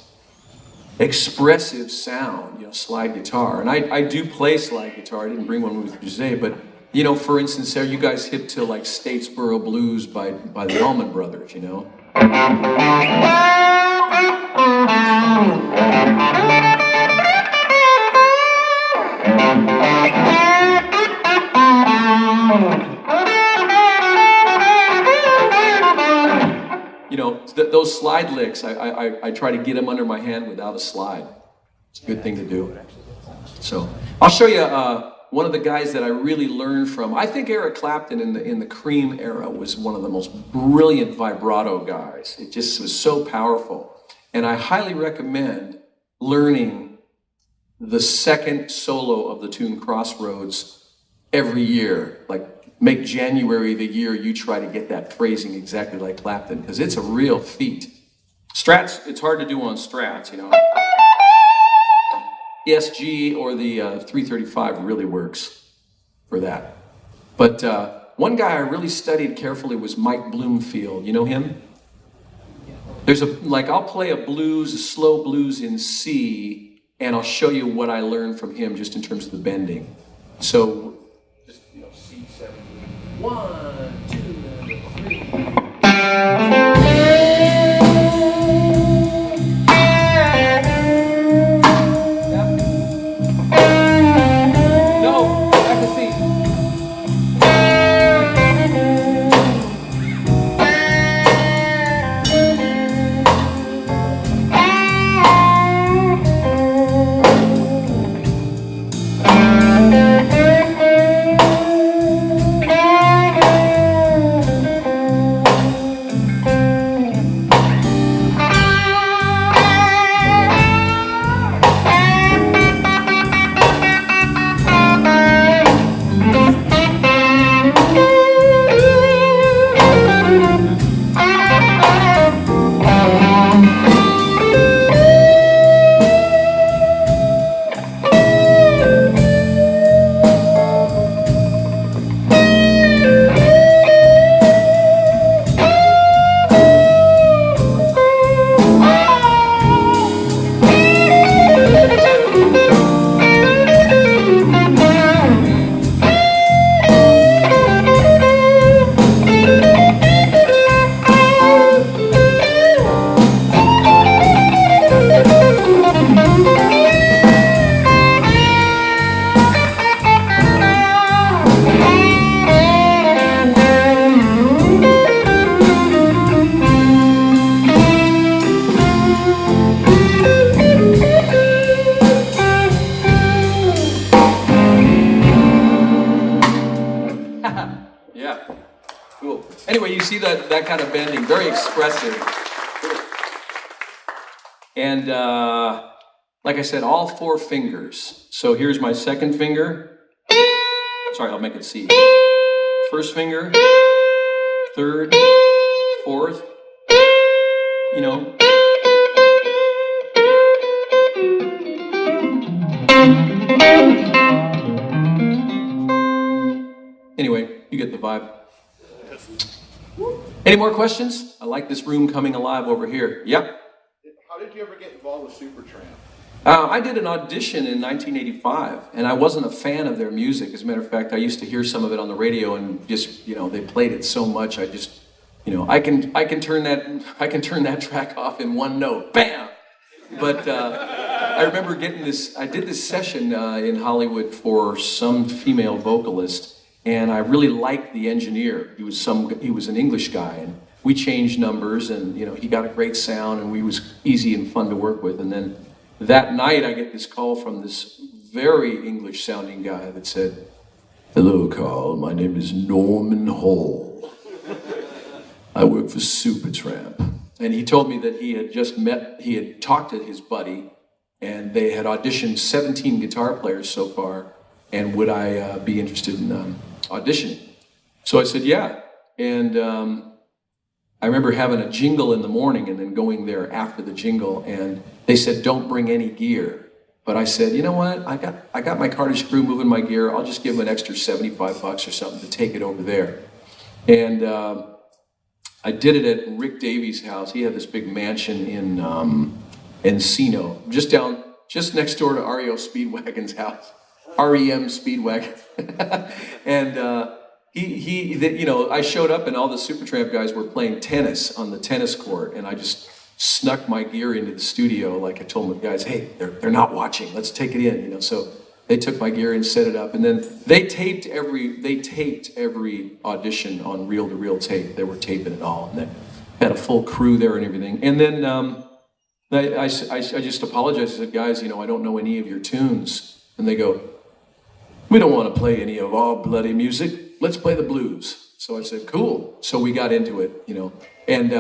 expressive sound, you know, slide guitar. And I do play slide guitar. I didn't bring one with me today, but, you know, for instance, there you guys hip to like Statesboro Blues by the Allman Brothers, you know? You know, those slide licks, I try to get them under my hand without a slide. It's a good thing to do. So I'll show you one of the guys that I really learned from. I think Eric Clapton in the Cream era was one of the most brilliant vibrato guys. It just was so powerful. And I highly recommend learning the second solo of the tune Crossroads every year. Like, make January the year you try to get that phrasing exactly like Clapton, because it's a real feat. Strats, it's hard to do on Strats, you know. ESG or the 335 really works for that. But one guy I really studied carefully was Mike Bloomfield. You know him? There's I'll play a blues, a slow blues in C, and I'll show you what I learned from him just in terms of the bending. So, just, you know, C7. 1, 2, 3. Anyway, you see that kind of bending, very expressive. And like I said, all 4 fingers. So here's my second finger. Sorry, I'll make it C. First finger, third, fourth, you know. Anyway, you get the vibe. Any more questions? I like this room coming alive over here. Yep. How did you ever get involved with Supertramp? I did an audition in 1985, and I wasn't a fan of their music. As a matter of fact, I used to hear some of it on the radio, and just, you know, they played it so much. I just, you know, I can turn that track off in one note, bam. But I remember getting this. I did this session in Hollywood for some female vocalist. And I really liked the engineer. He was an English guy, and we changed numbers, and you know, he got a great sound, and we was easy and fun to work with. And then that night, I get this call from this very English-sounding guy that said, "Hello, Carl. My name is Norman Hall. I work for Supertramp." And he told me that he had talked to his buddy, and they had auditioned 17 guitar players so far, and would I be interested in auditioning? So I said, yeah. And I remember having a jingle in the morning and then going there after the jingle, and they said, don't bring any gear. But I said, you know what? I got my cartage crew moving my gear. I'll just give them an extra $75 or something to take it over there. And I did it at Rick Davies' house. He had this big mansion in Encino, just next door to REO Speedwagon's house, REM Speedwagon. And I showed up and all the Supertramp guys were playing tennis on the tennis court, and I just snuck my gear into the studio. Like I told the guys, hey, they're not watching. Let's take it in, So they took my gear and set it up, and then they taped every audition on reel-to-reel tape. They were taping it all, and they had a full crew there and everything. And then I just apologized. I said, guys, I don't know any of your tunes. And they go, we don't want to play any of our bloody music. Let's play the blues. So I said, cool. So we got into it, and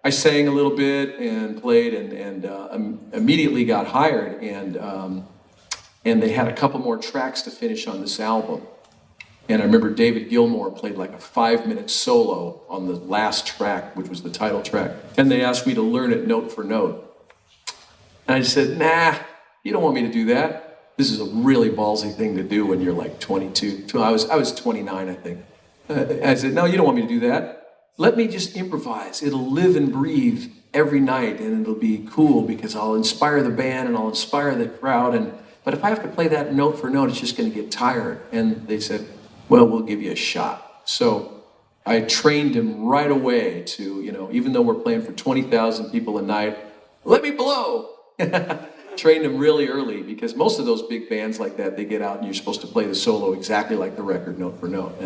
I sang a little bit and played, and immediately got hired, and they had a couple more tracks to finish on this album. And I remember David Gilmour played like a 5-minute solo on the last track, which was the title track. And they asked me to learn it note for note. And I said, nah, you don't want me to do that. This is a really ballsy thing to do when you're like 22. I was 29, I think. I said, no, you don't want me to do that. Let me just improvise. It'll live and breathe every night, and it'll be cool because I'll inspire the band and I'll inspire the crowd. But if I have to play that note for note, it's just going to get tired. And they said, well, we'll give you a shot. So I trained him right away to, even though we're playing for 20,000 people a night, let me blow. Trained him really early, because most of those big bands like that, they get out and you're supposed to play the solo exactly like the record, note for note.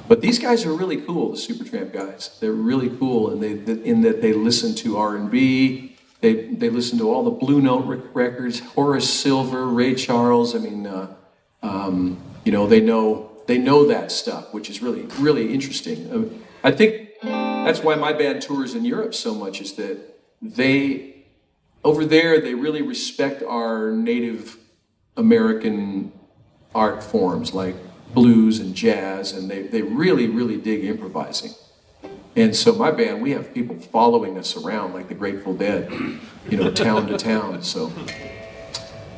But these guys are really cool, the Supertramp guys. They're really cool, and in that they listen to R&B, they listen to all the Blue Note records, Horace Silver, Ray Charles. I mean, they know that stuff, which is really, really interesting. I think that's why my band tours in Europe so much, is that over there, they really respect our Native American art forms like blues and jazz, and they really, really dig improvising. And so my band, we have people following us around like the Grateful Dead, town to town. So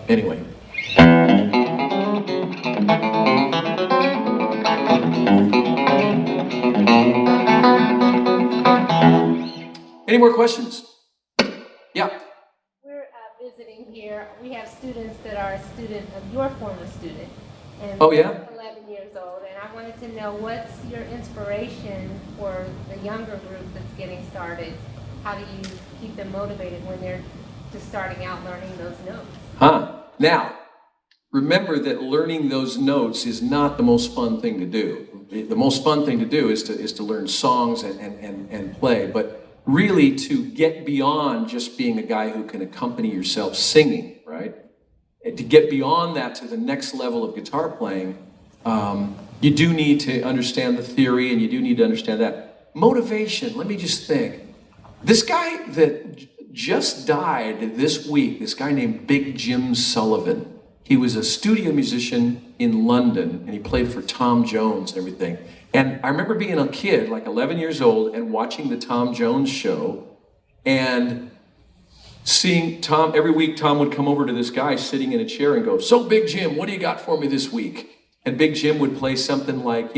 anyway. Any more questions? Yeah. Visiting here, we have students that are a student of your former student. And Oh, yeah? they're 11 years old, and I wanted to know, what's your inspiration for the younger group that's getting started? How do you keep them motivated when they're just starting out learning those notes? Now, remember that learning those notes is not the most fun thing to do. The most fun thing to do is to learn songs and play, but really to get beyond just being a guy who can accompany yourself singing, right? And to get beyond that to the next level of guitar playing, you do need to understand the theory, and you do need to understand that. Motivation, let me just think. This guy that just died this week, this guy named Big Jim Sullivan, he was a studio musician in London, and he played for Tom Jones and everything. And I remember being a kid, like 11 years old, and watching the Tom Jones show, and seeing Tom, every week Tom would come over to this guy sitting in a chair and go, so Big Jim, what do you got for me this week? And Big Jim would play something like,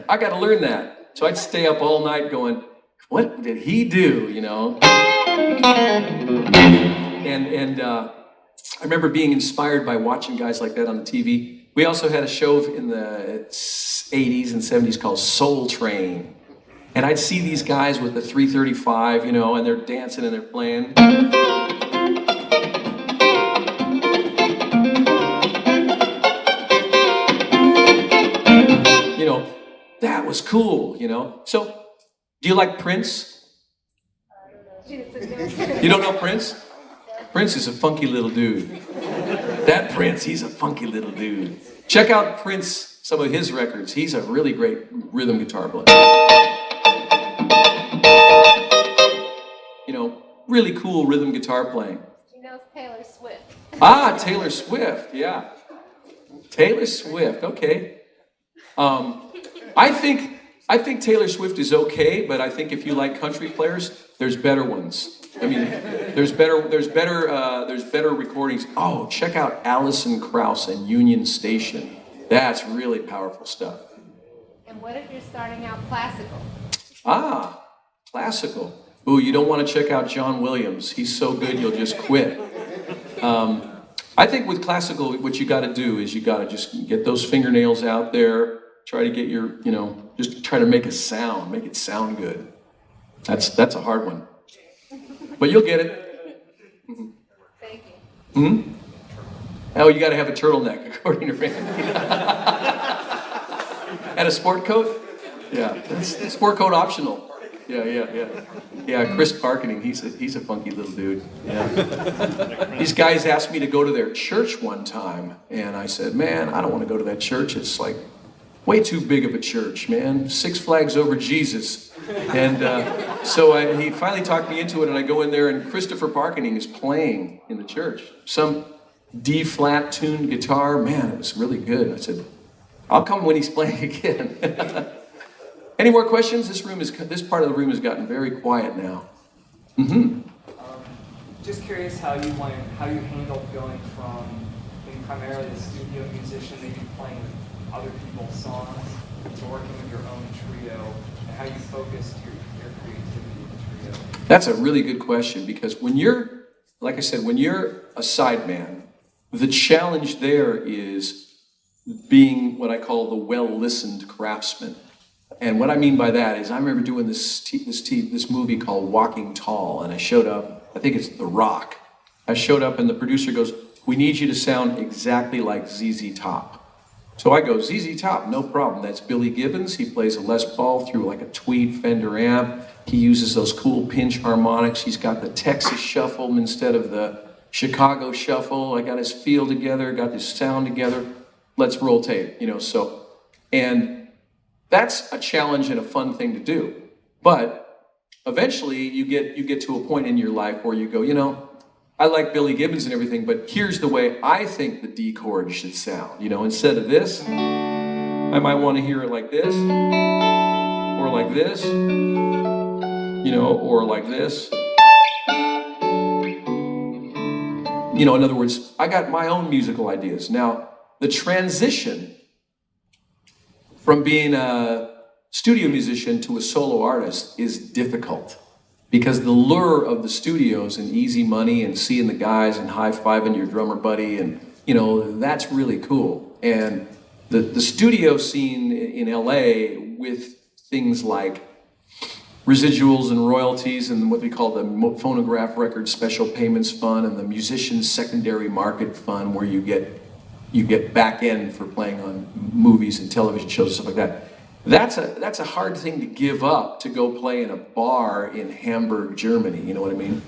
I got to learn that. So I'd stay up all night going, what did he do, And I remember being inspired by watching guys like that on the TV. We also had a show in the 80s and 70s called Soul Train. And I'd see these guys with the 335, you know, and they're dancing and they're playing. You know, that was cool, you know. So, do you like Prince? You don't know Prince? Prince is a funky little dude. That Prince, he's a funky little dude. Check out Prince, some of his records. He's a really great rhythm guitar player. You know, really cool rhythm guitar playing. She knows Taylor Swift. Ah, Taylor Swift, yeah. Taylor Swift, okay. I think Taylor Swift is okay, but I think if you like country players, there's better ones. I mean, there's better recordings. Oh, check out Alison Krauss and Union Station. That's really powerful stuff. And what if you're starting out classical? Ah, classical. Ooh, you don't want to check out John Williams. He's so good you'll just quit. I think with classical, what you got to do is you got to just get those fingernails out there. Try to get your, you know, just try to make a sound, make it sound good. That's a hard one, but you'll get it. Thank you. Oh, you got to have a turtleneck, according to Randy. And a sport coat? Yeah, that's sport coat optional. Yeah, Chris Parkening, he's a funky little dude. Yeah. These guys asked me to go to their church one time, and I said, man, I don't want to go to that church. It's like way too big of a church, man. 6 Flags over Jesus. And so he finally talked me into it, and I go in there, and Christopher Parkening is playing in the church. Some D-flat tuned guitar. Man, it was really good. I said, I'll come when he's playing again. Any more questions? This part of the room has gotten very quiet now. Just curious how you handled going from being primarily a studio musician, maybe playing other people's songs, to working with your own trio, and how you focused your creativity in the trio. That's a really good question, because when you're, like I said, when you're a sideman, the challenge there is being what I call the well-listened craftsman. And what I mean by that is I remember doing this movie called Walking Tall, and I showed up, I think it's The Rock. I showed up and the producer goes, we need you to sound exactly like ZZ Top. So I go, ZZ Top, no problem. That's Billy Gibbons. He plays a Les Paul through like a Tweed Fender amp. He uses those cool pinch harmonics. He's got the Texas shuffle instead of the Chicago shuffle. I got his feel together, got his sound together. Let's roll tape, you know, so. And that's a challenge and a fun thing to do. But eventually you get to a point in your life where you go, you know, I like Billy Gibbons and everything, but here's the way I think the D chord should sound. You know, instead of this, I might want to hear it like this, or like this, you know, or like this. You know, in other words, I got my own musical ideas. Now, the transition from being a studio musician to a solo artist is difficult, because the lure of the studios and easy money and seeing the guys and high-fiving your drummer buddy, and you know, that's really cool. And the studio scene in LA, with things like residuals and royalties and what we call the phonograph record special payments fund and the musician's secondary market fund, where you get back end for playing on movies and television shows and stuff like that. That's a hard thing to give up, to go play in a bar in Hamburg, Germany, you know what I mean?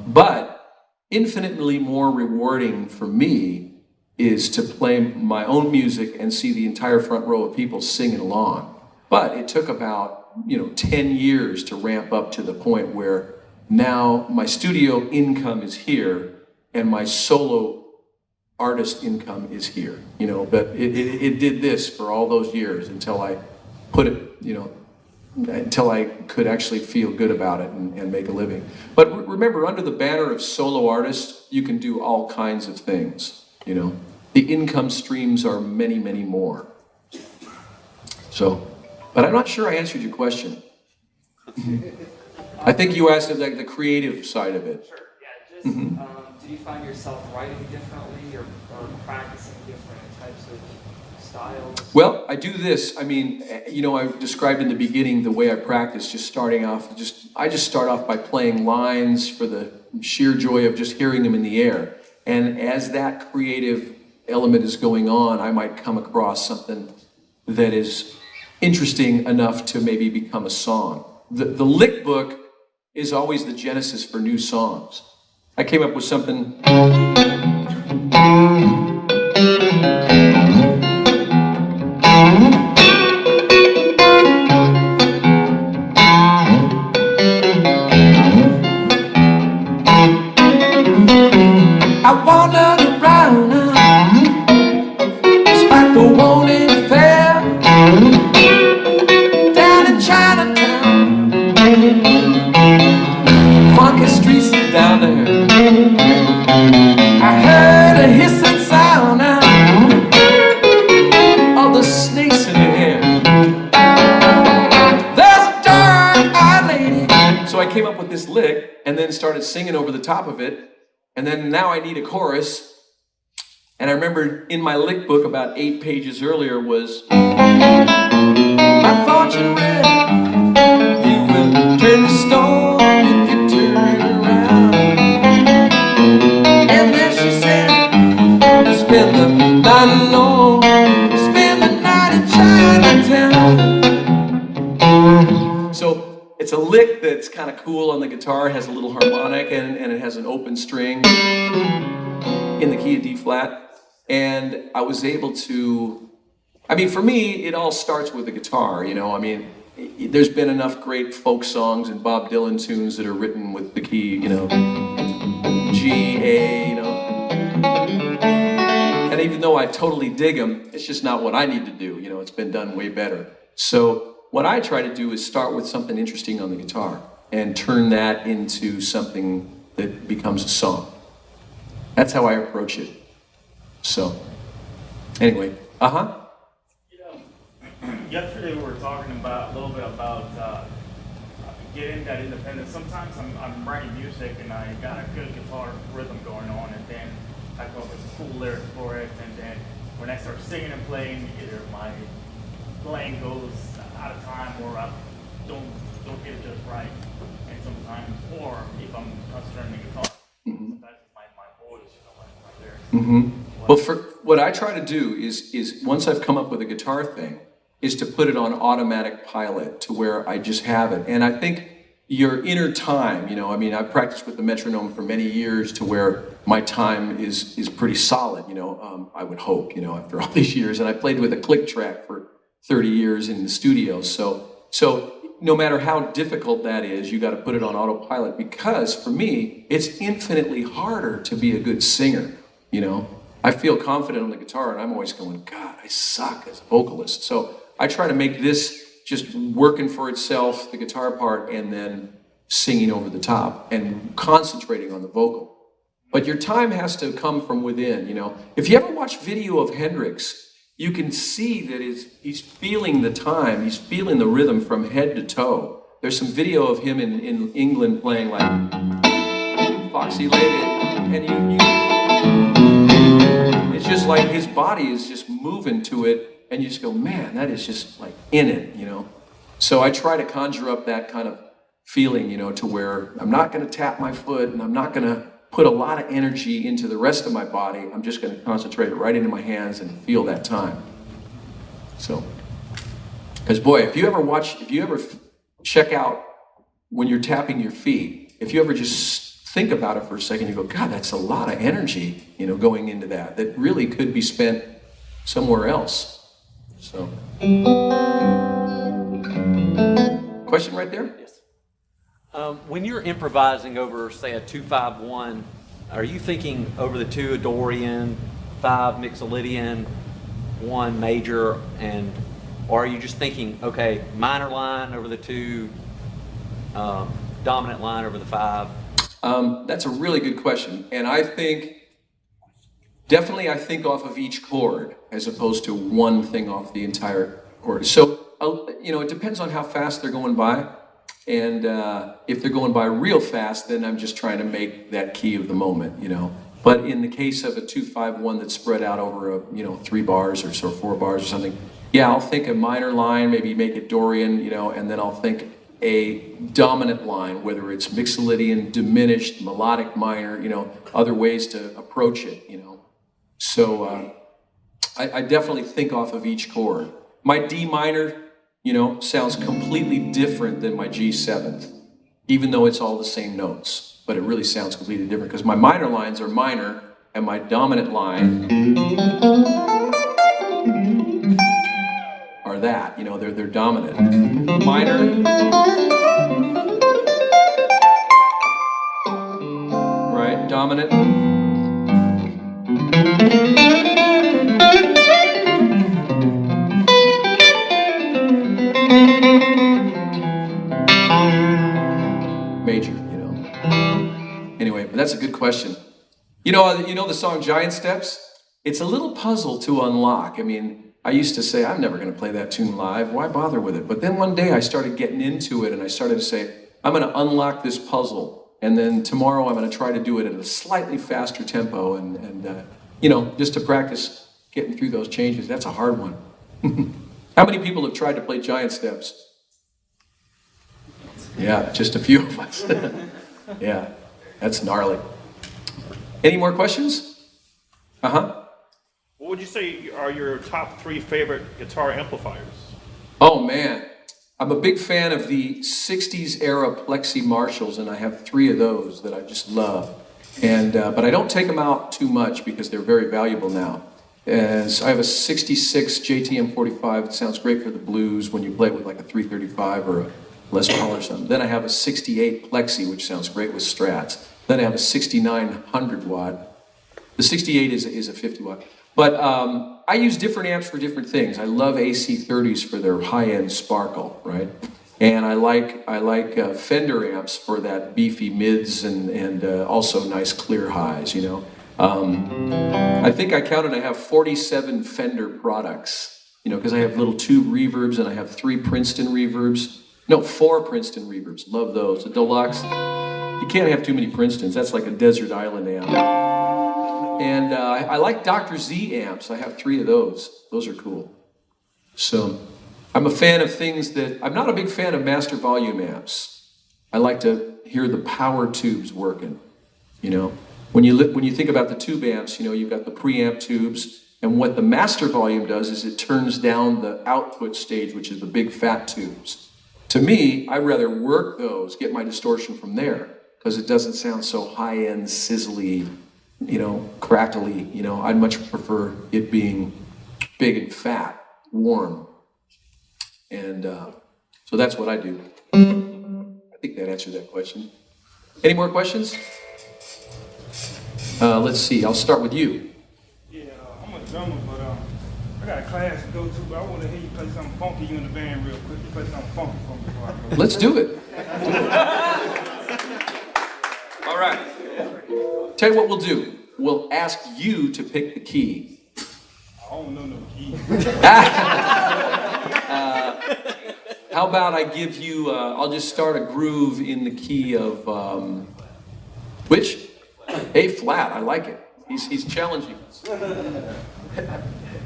But infinitely more rewarding for me is to play my own music and see the entire front row of people singing along. But it took about, 10 years to ramp up to the point where now my studio income is here and my solo artist income is here, but it did this for all those years until I put it, until I could actually feel good about it and make a living. But remember, under the banner of solo artist, you can do all kinds of things, The income streams are many, many more. So, but I'm not sure I answered your question. I think you asked like the creative side of it. Sure, yeah, just, do you find yourself writing differently or practicing different types of styles? Well, I do this. I mean, you know, I described in the beginning the way I practice, just starting off, I just start off by playing lines for the sheer joy of just hearing them in the air. And as that creative element is going on, I might come across something that is interesting enough to maybe become a song. The lick book is always the genesis for new songs. I came up with something. I wandered around despite the wanted fair down in Chinatown, funky streets down there. I heard a hissing sound now of the snakes in the air. There's a dark-eyed lady. So I came up with this lick and then started singing over the top of it. And then now I need a chorus. And I remember in my lick book about 8 pages earlier was, I thought you read, you will turn the stone if you turn around. And then she said, spend the night alone, spend the night in Chinatown. So it's a lick that's kind of cool on the guitar. It has a little harmonic and it has an open string in the key of D flat. And I was able to, I mean, for me, it all starts with the guitar, you know. I mean, there's been enough great folk songs and Bob Dylan tunes that are written with the key, you know, G, A, you know. And even though I totally dig them, it's just not what I need to do. You know, it's been done way better. So what I try to do is start with something interesting on the guitar and turn that into something that becomes a song. That's how I approach it. So, anyway, Yesterday we were talking about a little bit about getting that independence. Sometimes I'm writing music and I got a good guitar rhythm going on, and then I come up with a cool lyric for it, and then when I start singing and playing, either my playing goes out of time or I don't get it just right. And sometimes, or if I'm concentrating the guitar, that's my voice, you know, my lyrics. Mm-hmm. Well, for what I try to do is once I've come up with a guitar thing, is to put it on automatic pilot to where I just have it. And I think your inner time, you know, I mean, I've practiced with the metronome for many years to where my time is pretty solid, you know, I would hope, you know, after all these years. And I played with a click track for 30 years in the studio. So no matter how difficult that is, you got to put it on autopilot, because for me, it's infinitely harder to be a good singer, you know. I feel confident on the guitar and I'm always going, God, I suck as a vocalist. So I try to make this just working for itself, the guitar part, and then singing over the top and concentrating on the vocal. But your time has to come from within, you know. If you ever watch video of Hendrix, you can see that he's feeling the time, he's feeling the rhythm from head to toe. There's some video of him in England playing like Foxy Lady, and it's just like his body is just moving to it, and you just go, man, that is just like in it, you know. So I try to conjure up that kind of feeling, you know, to where I'm not going to tap my foot and I'm not going to put a lot of energy into the rest of my body. I'm just going to concentrate it right into my hands and feel that time. So, because boy, if you ever check out when you're tapping your feet, if you ever just think about it for a second, you go, God, that's a lot of energy, you know, going into that really could be spent somewhere else. So, question right there? Yes. When you're improvising over, say, a 2-5-1, are you thinking over the 2 a Dorian, 5 Mixolydian, 1 major, or are you just thinking, okay, minor line over the 2, dominant line over the 5? That's a really good question, and I think off of each chord as opposed to one thing off the entire chord. So, you know, it depends on how fast they're going by. And if they're going by real fast, then I'm just trying to make that key of the moment, you know. But in the case of a 2-5-1 that's spread out over a, 3 bars or so, 4 bars or something, yeah, I'll think a minor line, maybe make it Dorian, and then I'll think a dominant line, whether it's Mixolydian, diminished, melodic minor, other ways to approach it, So I definitely think off of each chord. My D minor, sounds completely different than my G7th, even though it's all the same notes. But it really sounds completely different because my minor lines are minor and my dominant line are that, they're dominant. Minor, right, dominant. Major, Anyway, but that's a good question. You know the song Giant Steps? It's a little puzzle to unlock. I mean, I used to say, I'm never going to play that tune live. Why bother with it? But then one day I started getting into it and I started to say, I'm going to unlock this puzzle. And then tomorrow I'm going to try to do it at a slightly faster tempo and just to practice getting through those changes. That's a hard one. How many people have tried to play Giant Steps? Yeah, just a few of us. Yeah, that's gnarly. Any more questions? Uh-huh. What would you say are your top 3 favorite guitar amplifiers? Oh man, I'm a big fan of the 60s era Plexi Marshalls, and I have 3 of those that I just love. And but I don't take them out too much because they're very valuable now. And so I have a 66 JTM 45. It sounds great for the blues when you play it with like a 335 or a Les Paul or something. Then I have a 68 Plexi, which sounds great with Strats. Then I have a 6900 watt. The 68 is a 50 watt. But I use different amps for different things. I love AC30s for their high-end sparkle, right? And I like Fender amps for that beefy mids and also nice clear highs, I think I counted I have 47 Fender products, because I have little tube reverbs and I have 3 Princeton reverbs. No, 4 Princeton reverbs. Love those. The deluxe. You can't have too many Princetons. That's like a desert island amp. And I like Dr. Z amps. I have 3 of those. Those are cool. So I'm a fan of things that... I'm not a big fan of master volume amps. I like to hear the power tubes working, When you think about the tube amps, you've got the preamp tubes, and what the master volume does is it turns down the output stage, which is the big fat tubes. To me, I'd rather work those, get my distortion from there, because it doesn't sound so high-end, sizzly, crackly. I'd much prefer it being big and fat, warm. And so that's what I do. I think that answered that question. Any more questions? Let's see, I'll start with you. Yeah, I'm a drummer, but I got a class to go to, but I want to hear you play something funky, you in the band real quick. You play something funky for me before I go. Let's do it. All right. Tell you what we'll do. We'll ask you to pick the key. I don't know no key. How about I give you, I'll just start a groove in the key of, which? A flat, I like it. He's challenging us.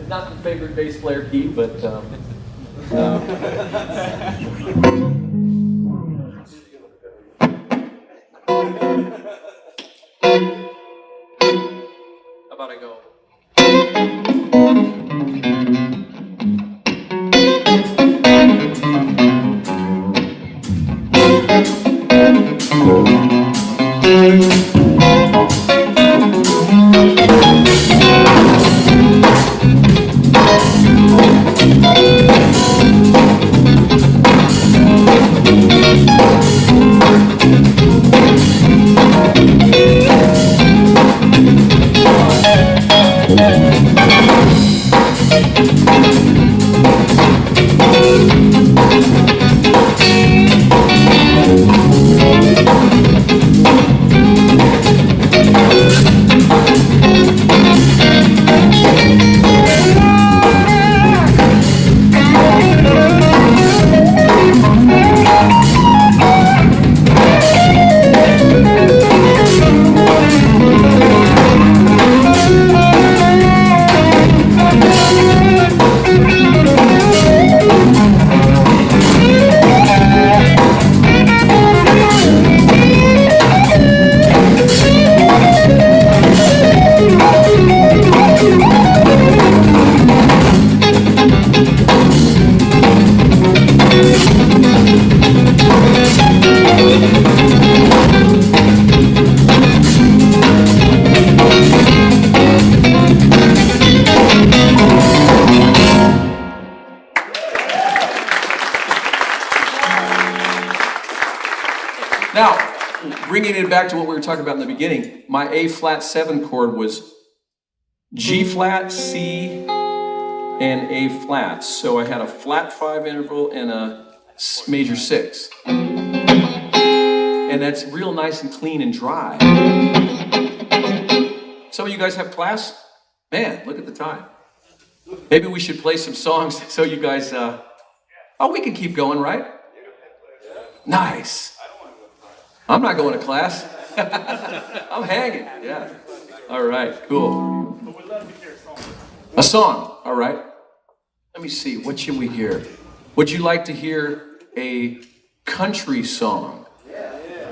Not the favorite bass player key, but how about I go? Now, bringing it back to what we were talking about in the beginning, my A flat 7 chord was G flat, C, and A flat. So I had a flat 5 interval and a major 6. And that's real nice and clean and dry. Some of you guys have class? Man, look at the time. Maybe we should play some songs so you guys, oh, we can keep going, right? Nice. I'm not going to class. I'm hanging, yeah. All right, cool. But we'd love to hear a song. A song, all right. Let me see, what should we hear? Would you like to hear a country song?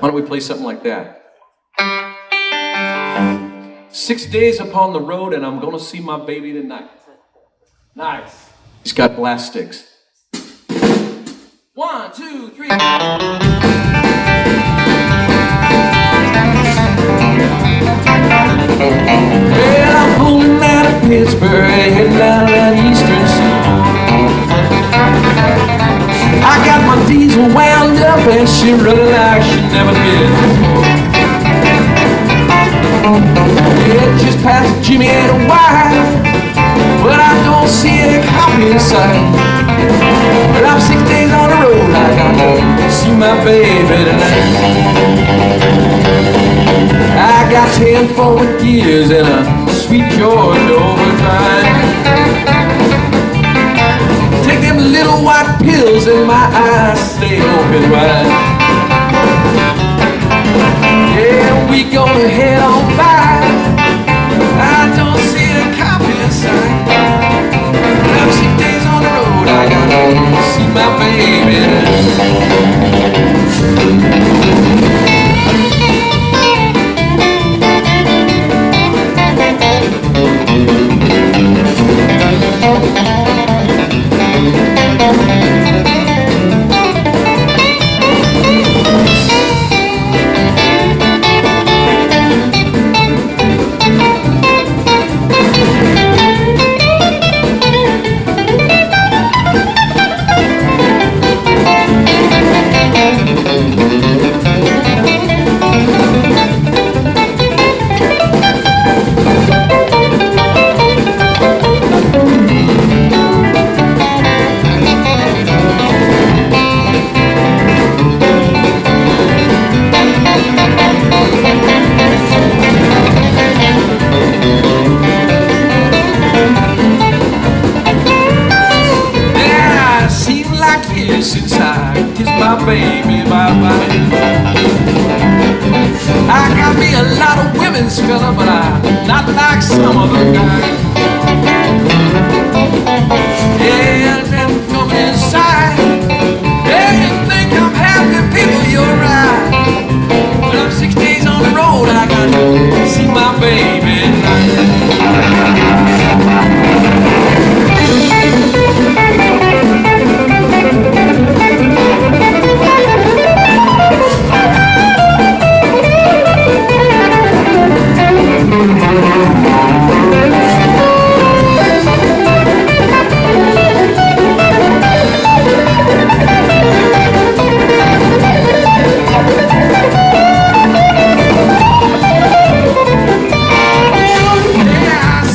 Why don't we play something like that? 6 days upon the road and I'm gonna see my baby tonight. Nice. He's got blast sticks. 1, 2, 3. Well, I'm pulling out of Pittsburgh, heading down that eastern sea. I got my diesel wound up and she running like she never did before. Yeah, just past Jimmy and a wire, but I don't see any coffee in sight. But I'm 6 days on the road, I got to see my baby tonight. I got 10 forward gears and a sweet Georgia overdrive. Take them little white pills and my eyes stay open wide. Yeah, we gonna head on by. I don't see a cop in sight. I'm 6 days on the road, I gotta see my baby. Since I kissed my baby bye-bye. I got me a lot of women's fella, but I'm not like some other guys. Yeah, and then come inside. Yeah, you think I'm happy, people, you're right. But I'm 6 days on the road, I got to see my baby tonight.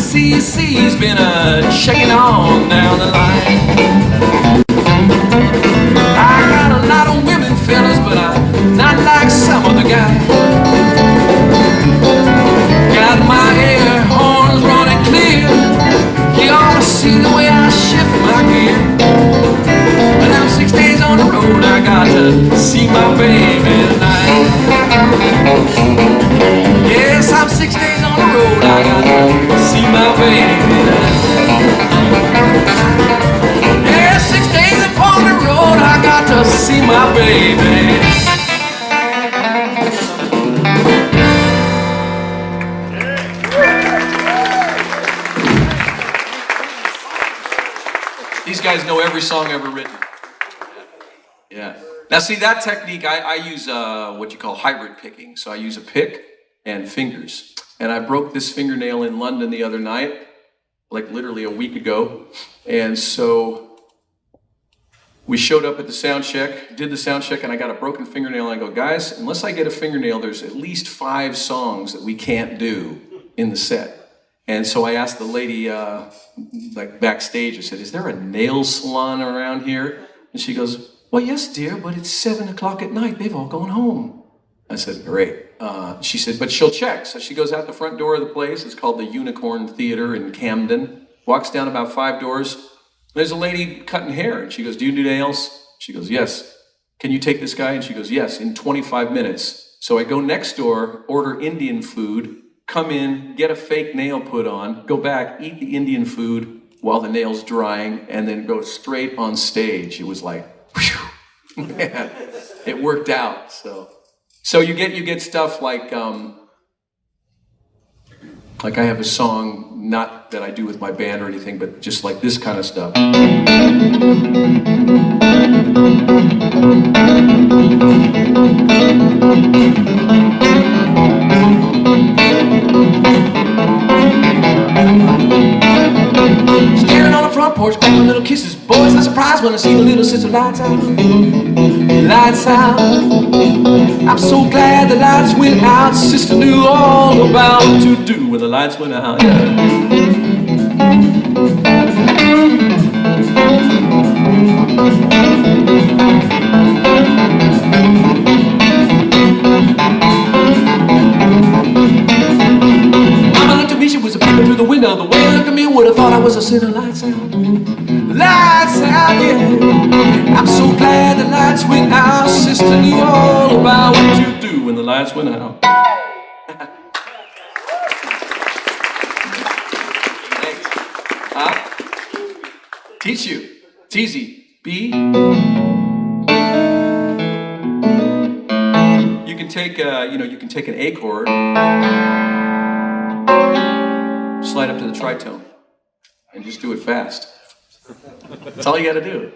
CC's been checking on down the line. I got a lot of women fellas, but I'm not like some other guys. Got my air horns running clear. You ought to see the way I shift my gear. But I'm 6 days on the road, I got to see my baby tonight. Yes, I'm 6 days on the road, I got to see my baby tonight. Yeah, 6 days upon the road, I got to see my baby. These guys know every song ever written. Yeah. Now see, that technique, I use what you call hybrid picking. So I use a pick and fingers. And I broke this fingernail in London the other night, like literally a week ago. And so we showed up at the sound check, did the sound check, and I got a broken fingernail. And I go, guys, unless I get a fingernail, there's at least 5 songs that we can't do in the set. And so I asked the lady, like backstage, I said, is there a nail salon around here? And she goes, well, yes, dear, but it's 7 o'clock at night. They've all gone home. I said, great. She said, but she'll check. So she goes out the front door of the place. It's called the Unicorn Theater in Camden. Walks down about 5 doors. There's a lady cutting hair. And she goes, do you do nails? She goes, yes. Can you take this guy? And she goes, yes, in 25 minutes. So I go next door, order Indian food, come in, get a fake nail put on, go back, eat the Indian food while the nail's drying, and then go straight on stage. It was like, whew, man, it worked out. So you get stuff like I have a song, not that I do with my band or anything, but just like this kind of stuff. Standing on the front porch, giving little kisses. Boys, I'm surprised when I see the little sister lights out. Lights out. I'm so glad the lights went out. Sister knew all about what to do when the lights went out. Yeah. Mama looked at me, she was a peeping through the window. The way she looked at me would have thought I was a sinner. Lights out. Lights out, yeah. I'm so glad the lights went out. Sister knew all about what to do when the lights went out. Thanks. Huh? Teach you. It's easy. B. You can take, you can take an A chord, slide up to the tritone, and just do it fast. That's all you got to do.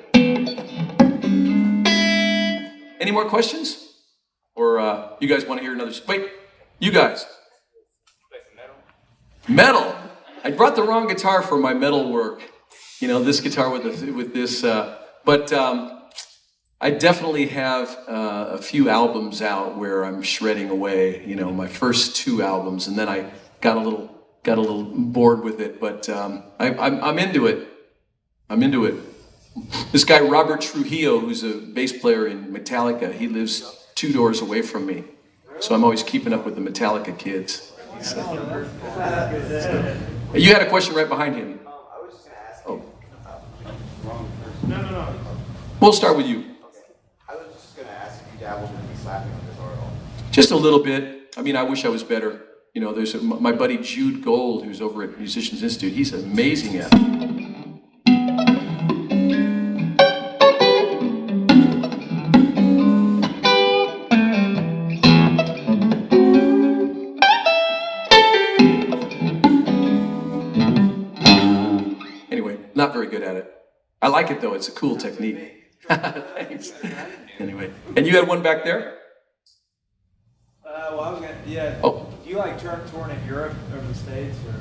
Any more questions? Or you guys want to hear another? Wait, you guys. Metal. I brought the wrong guitar for my metal work. You know, this guitar with this. But I definitely have a few albums out where I'm shredding away. You know, my first 2 albums, and then I got a little bored with it. But I'm into it. I'm into it. This guy, Robert Trujillo, who's a bass player in Metallica, he lives 2 doors away from me. So I'm always keeping up with the Metallica kids. So. You had a question right behind him. I was just going to ask Oh. Wrong person. No. We'll start with you. Okay. I was just going to ask if you dabbled in any slapping on guitar at all. Just a little bit. I mean, I wish I was better. You know, there's my buddy Jude Gold, who's over at Musicians Institute. He's amazing at it. Anyway, not very good at it. I like it though, it's a cool technique. Thanks. Anyway, and you had one back there? Well, I was gonna, yeah. Oh. Do you like touring in Europe or the States or?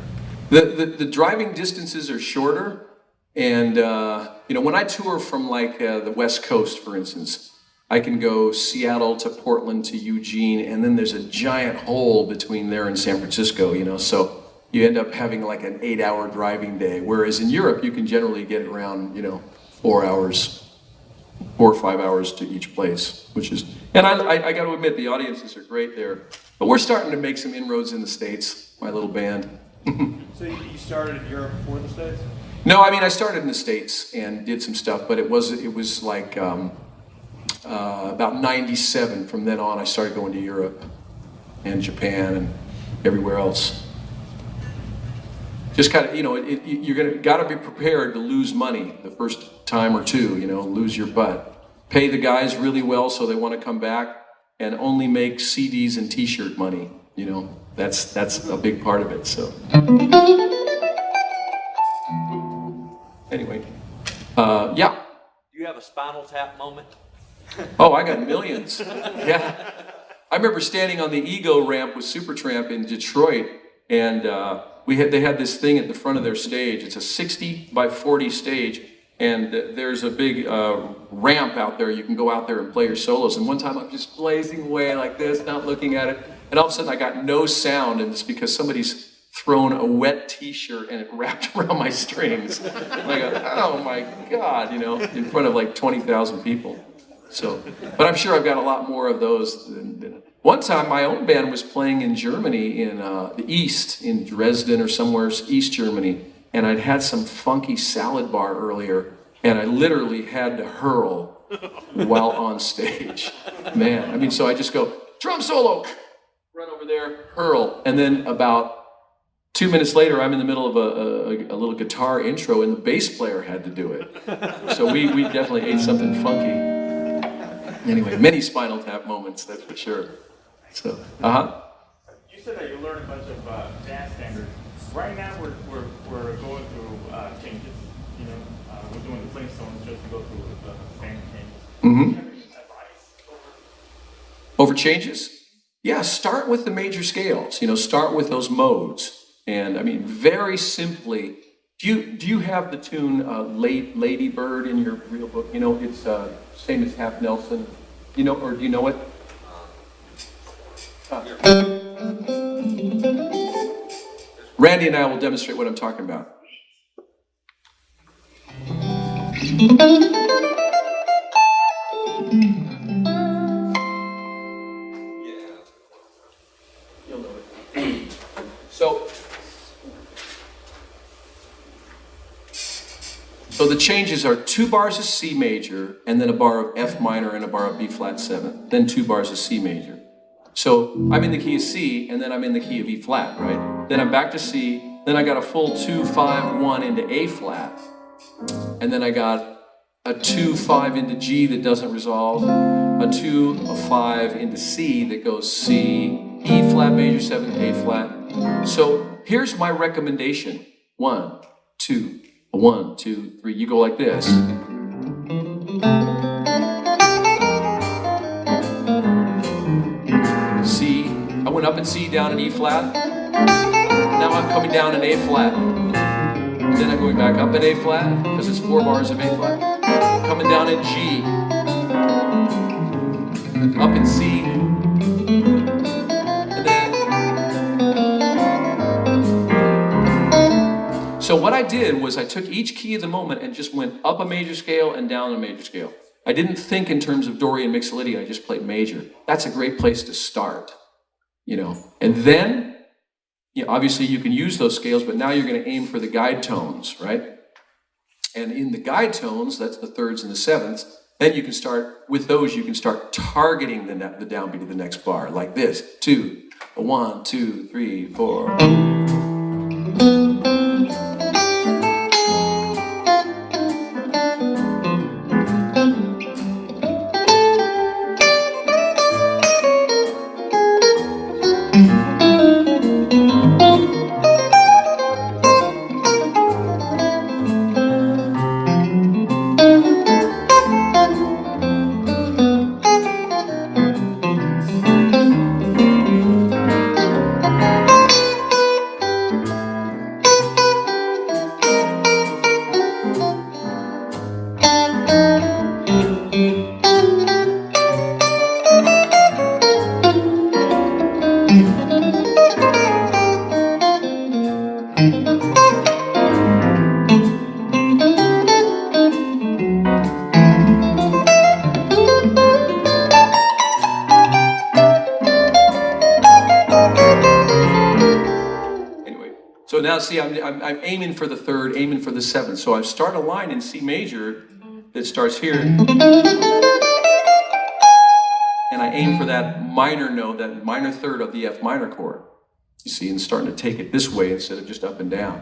The driving distances are shorter, and you know, when I tour from like the West Coast, for instance, I can go Seattle to Portland to Eugene, and then there's a giant hole between there and San Francisco, you know, so you end up having like an 8-hour driving day, whereas in Europe you can generally get around, you know, 4 or 5 hours to each place, which is, and I got to admit, the audiences are great there, but we're starting to make some inroads in the States, my little band. So you started in Europe before the States? No, I mean, I started in the States and did some stuff, but it was like about 97. From then on, I started going to Europe and Japan and everywhere else. Just kind of, you know, you're gotta be prepared to lose money the first time or two, you know, lose your butt. Pay the guys really well so they want to come back, and only make CDs and T-shirt money, you know. That's a big part of it, so. Anyway, yeah. Do you have a Spinal Tap moment? Oh, I got millions. Yeah. I remember standing on the Ego ramp with Supertramp in Detroit, and they had this thing at the front of their stage. It's a 60 by 40 stage, And there's a big ramp out there. You can go out there and play your solos. And one time I'm just blazing away like this, not looking at it. And all of a sudden I got no sound, and it's because somebody's thrown a wet t-shirt and it wrapped around my strings. And I go, oh my God, you know, in front of like 20,000 people. So, but I'm sure I've got a lot more of those. One time my own band was playing in Germany, in the East, in Dresden or somewhere, East Germany. And I'd had some funky salad bar earlier, and I literally had to hurl while on stage. Man, I mean, so I just go, drum solo, run over there, hurl. And then about 2 minutes later, I'm in the middle of a little guitar intro, and the bass player had to do it. So we definitely ate something funky. Anyway, many Spinal Tap moments, that's for sure. So, You said that you learned a bunch of dance standards. Right now, we're going through changes. You know, we're doing the Flintstones just to go through the standard changes. mm-hmm. Do you have any advice Over changes? Yeah, start with the major scales. You know, start with those modes. And I mean, very simply, do you have the tune Lady Bird in your real book? You know, it's same as Half Nelson. You know, or do you know it? Randy and I will demonstrate what I'm talking about. You'll know it. So the changes are 2 bars of C major, and then a bar of F minor and a bar of B flat 7, then 2 bars of C major. So I'm in the key of C, and then I'm in the key of E flat, right? Then I'm back to C, then I got a full 2, 5, 1 into A flat, and then I got a 2, 5 into G that doesn't resolve, a 2, a 5 into C that goes C, E flat major 7, A flat. So here's my recommendation. 1, 2, 1, 2, 3. You go like this. C. I went up in C, down in E flat. Now I'm coming down in A flat. Then I'm going back up in A flat, because it's 4 bars of A flat. Coming down in G. Up in C. And then. So what I did was I took each key of the moment and just went up a major scale and down a major scale. I didn't think in terms of Dorian Mixolydian, I just played major. That's a great place to start, you know. And then, you know, obviously you can use those scales, but now you're going to aim for the guide tones, right? And in the guide tones, that's the thirds and the sevenths, then you can start, with those you can start targeting the downbeat of the next bar, like this. 2, 1, 2, 3, 4. So now see, I'm aiming for the third, aiming for the seventh. So I start a line in C major that starts here. And I aim for that minor note, that minor third of the F minor chord. You see, and starting to take it this way instead of just up and down.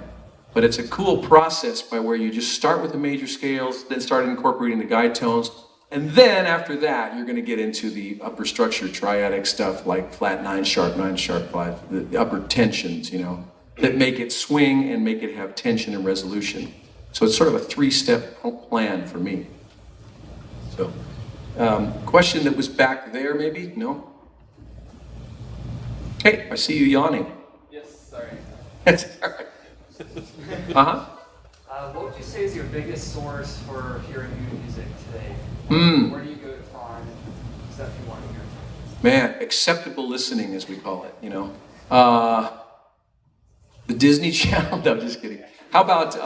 But it's a cool process by where you just start with the major scales, then start incorporating the guide tones. And then after that, you're going to get into the upper structure triadic stuff like flat 9 sharp 5, the upper tensions, you know, that make it swing and make it have tension and resolution. So it's sort of a 3-step plan for me. So, question that was back there maybe? No? Hey, I see you yawning. Yes, sorry. That's all right. Uh-huh. What would you say is your biggest source for hearing new music today? Where do you go to find stuff you want to hear? Man, acceptable listening, as we call it, you know. The Disney Channel? No, just kidding. How about,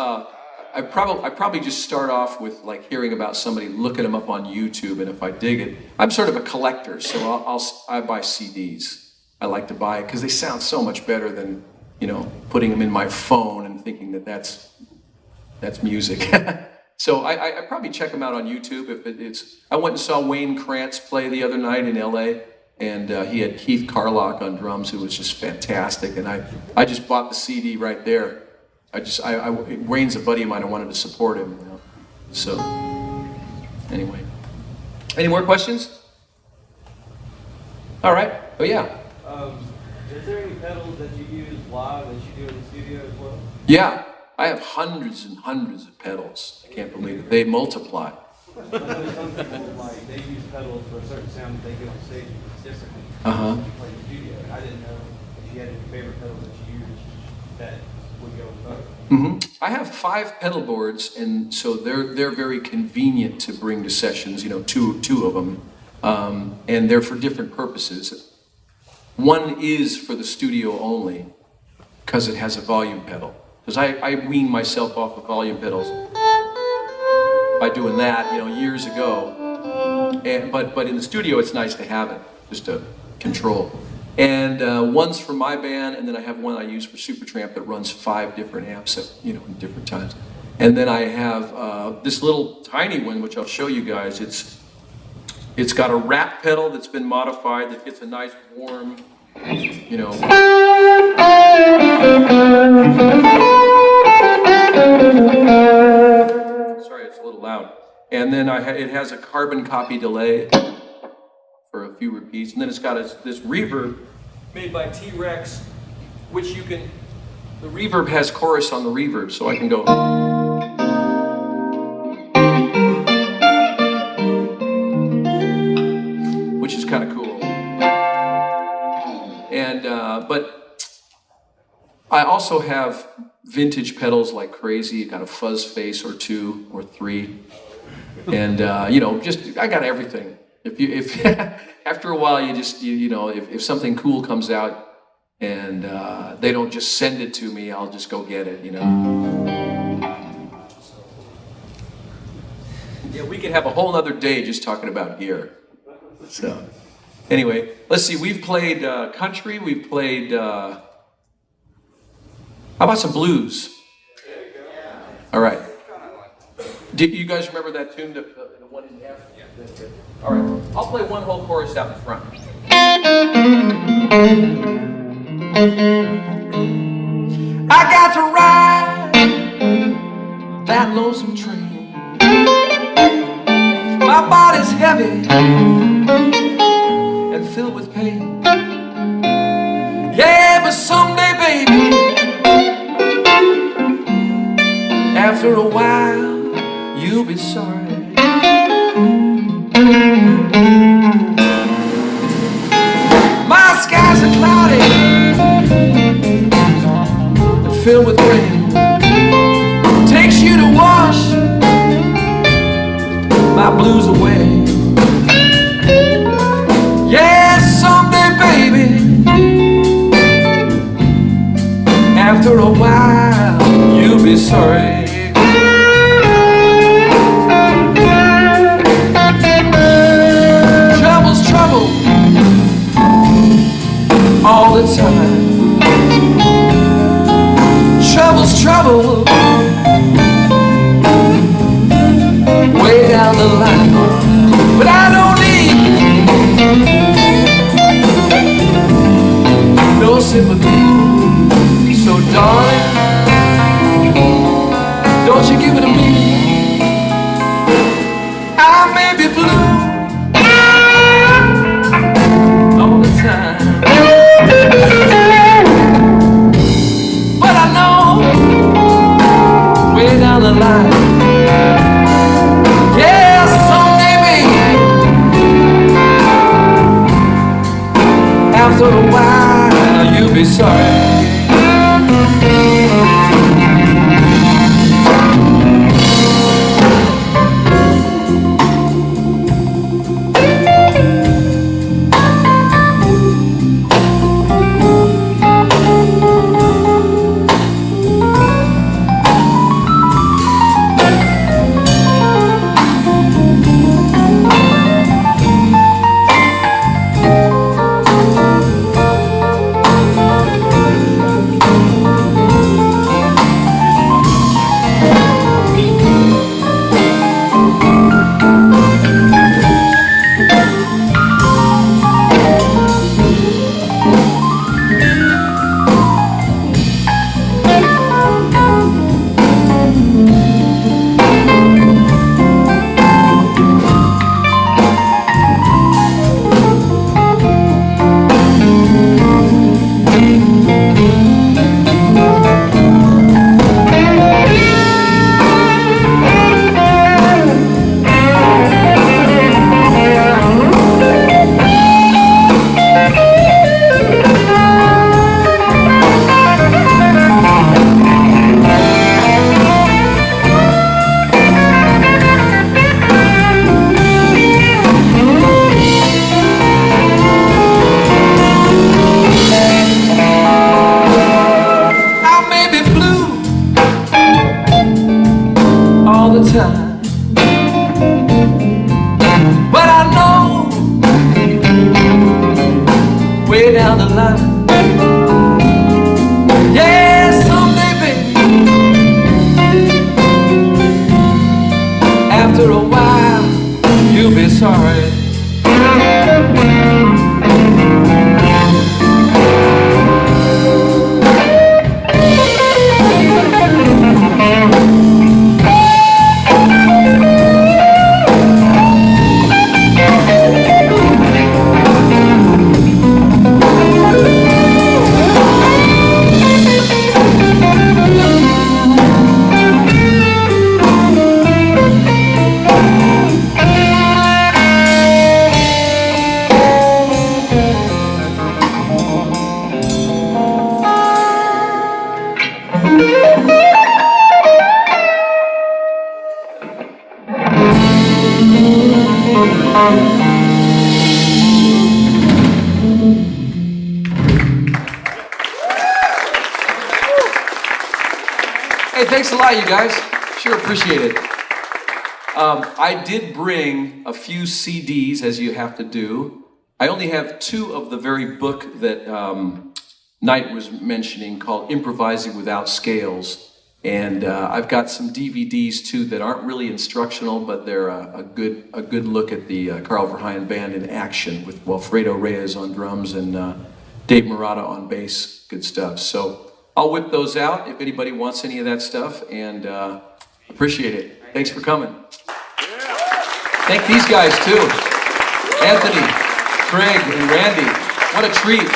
I probably just start off with like hearing about somebody, looking them up on YouTube, and if I dig it, I'm sort of a collector, so I buy CDs. I like to buy it because they sound so much better than, you know, putting them in my phone and thinking that that's music. So I probably check them out on YouTube. I went and saw Wayne Krantz play the other night in LA, and he had Keith Carlock on drums, who was just fantastic. And I just bought the CD right there. Wayne's a buddy of mine. I wanted to support him. You know? So anyway, any more questions? All right. Oh yeah. Is there any pedals that you use live that you do in the studio as well? Yeah, I have hundreds and hundreds of pedals. I can't believe it. They multiply. I know some people, like, they use pedals for a certain sound that they get on stage and it's different Uh-huh. when you play in the studio. And I didn't know if you had any favorite pedals that you use that would go with both. I have 5 pedal boards, and so they're very convenient to bring to sessions. You know, two of them, and they're for different purposes. One is for the studio only, because it has a volume pedal. Because I weaned myself off of volume pedals by doing that, you know, years ago. But in the studio, it's nice to have it, just to control. And one's for my band, and then I have one I use for Supertramp that runs 5 different amps at, you know, in different times. And then I have this little tiny one, which I'll show you guys. It's got a rat pedal that's been modified that gets a nice warm, you know. Sorry, it's a little loud. And then it has a carbon copy delay for a few repeats. And then it's got this reverb made by T-Rex, which the reverb has chorus on the reverb, so I can go. Which is kind of cool. And, but I also have vintage pedals like crazy. Got a fuzz face or 2 or 3. And, you know, I got everything. If after a while you know, if something cool comes out and they don't just send it to me, I'll just go get it, you know. Yeah, we could have a whole other day just talking about gear. So, anyway, let's see. We've played country. We've played. How about some blues? All right. Do you guys remember that tune, the one in F? Yeah. All right. I'll play one whole chorus out in front. I got to ride that lonesome train. My body's heavy and filled with pain. Yeah, but someday, baby, after a while, you'll be sorry. My skies are cloudy and filled with rain. Takes you to wash my blues away. Yeah, someday, baby, after a while, you'll be sorry. Trouble's trouble all the time. Trouble's trouble way down the line. But I don't need no sympathy. So darling, don't you give it to me. I may be blue all the time, but I know way down the line, yeah, someday, baby, after a while, you'll be sorry. down the line. Yeah, someday, baby, after a while, you'll be sorry. Hey, thanks a lot, you guys. Sure appreciate it. I did bring a few CDs, as you have to do. I only have 2 of the very book that Knight was mentioning called Improvising Without Scales. And I've got some DVDs too that aren't really instructional, but they're a good look at the Carl Verheyen Band in action with Wilfredo Reyes on drums and Dave Murata on bass. Good stuff. So I'll whip those out if anybody wants any of that stuff, and appreciate it. Thanks for coming. Thank these guys too. Anthony, Craig, and Randy. What a treat.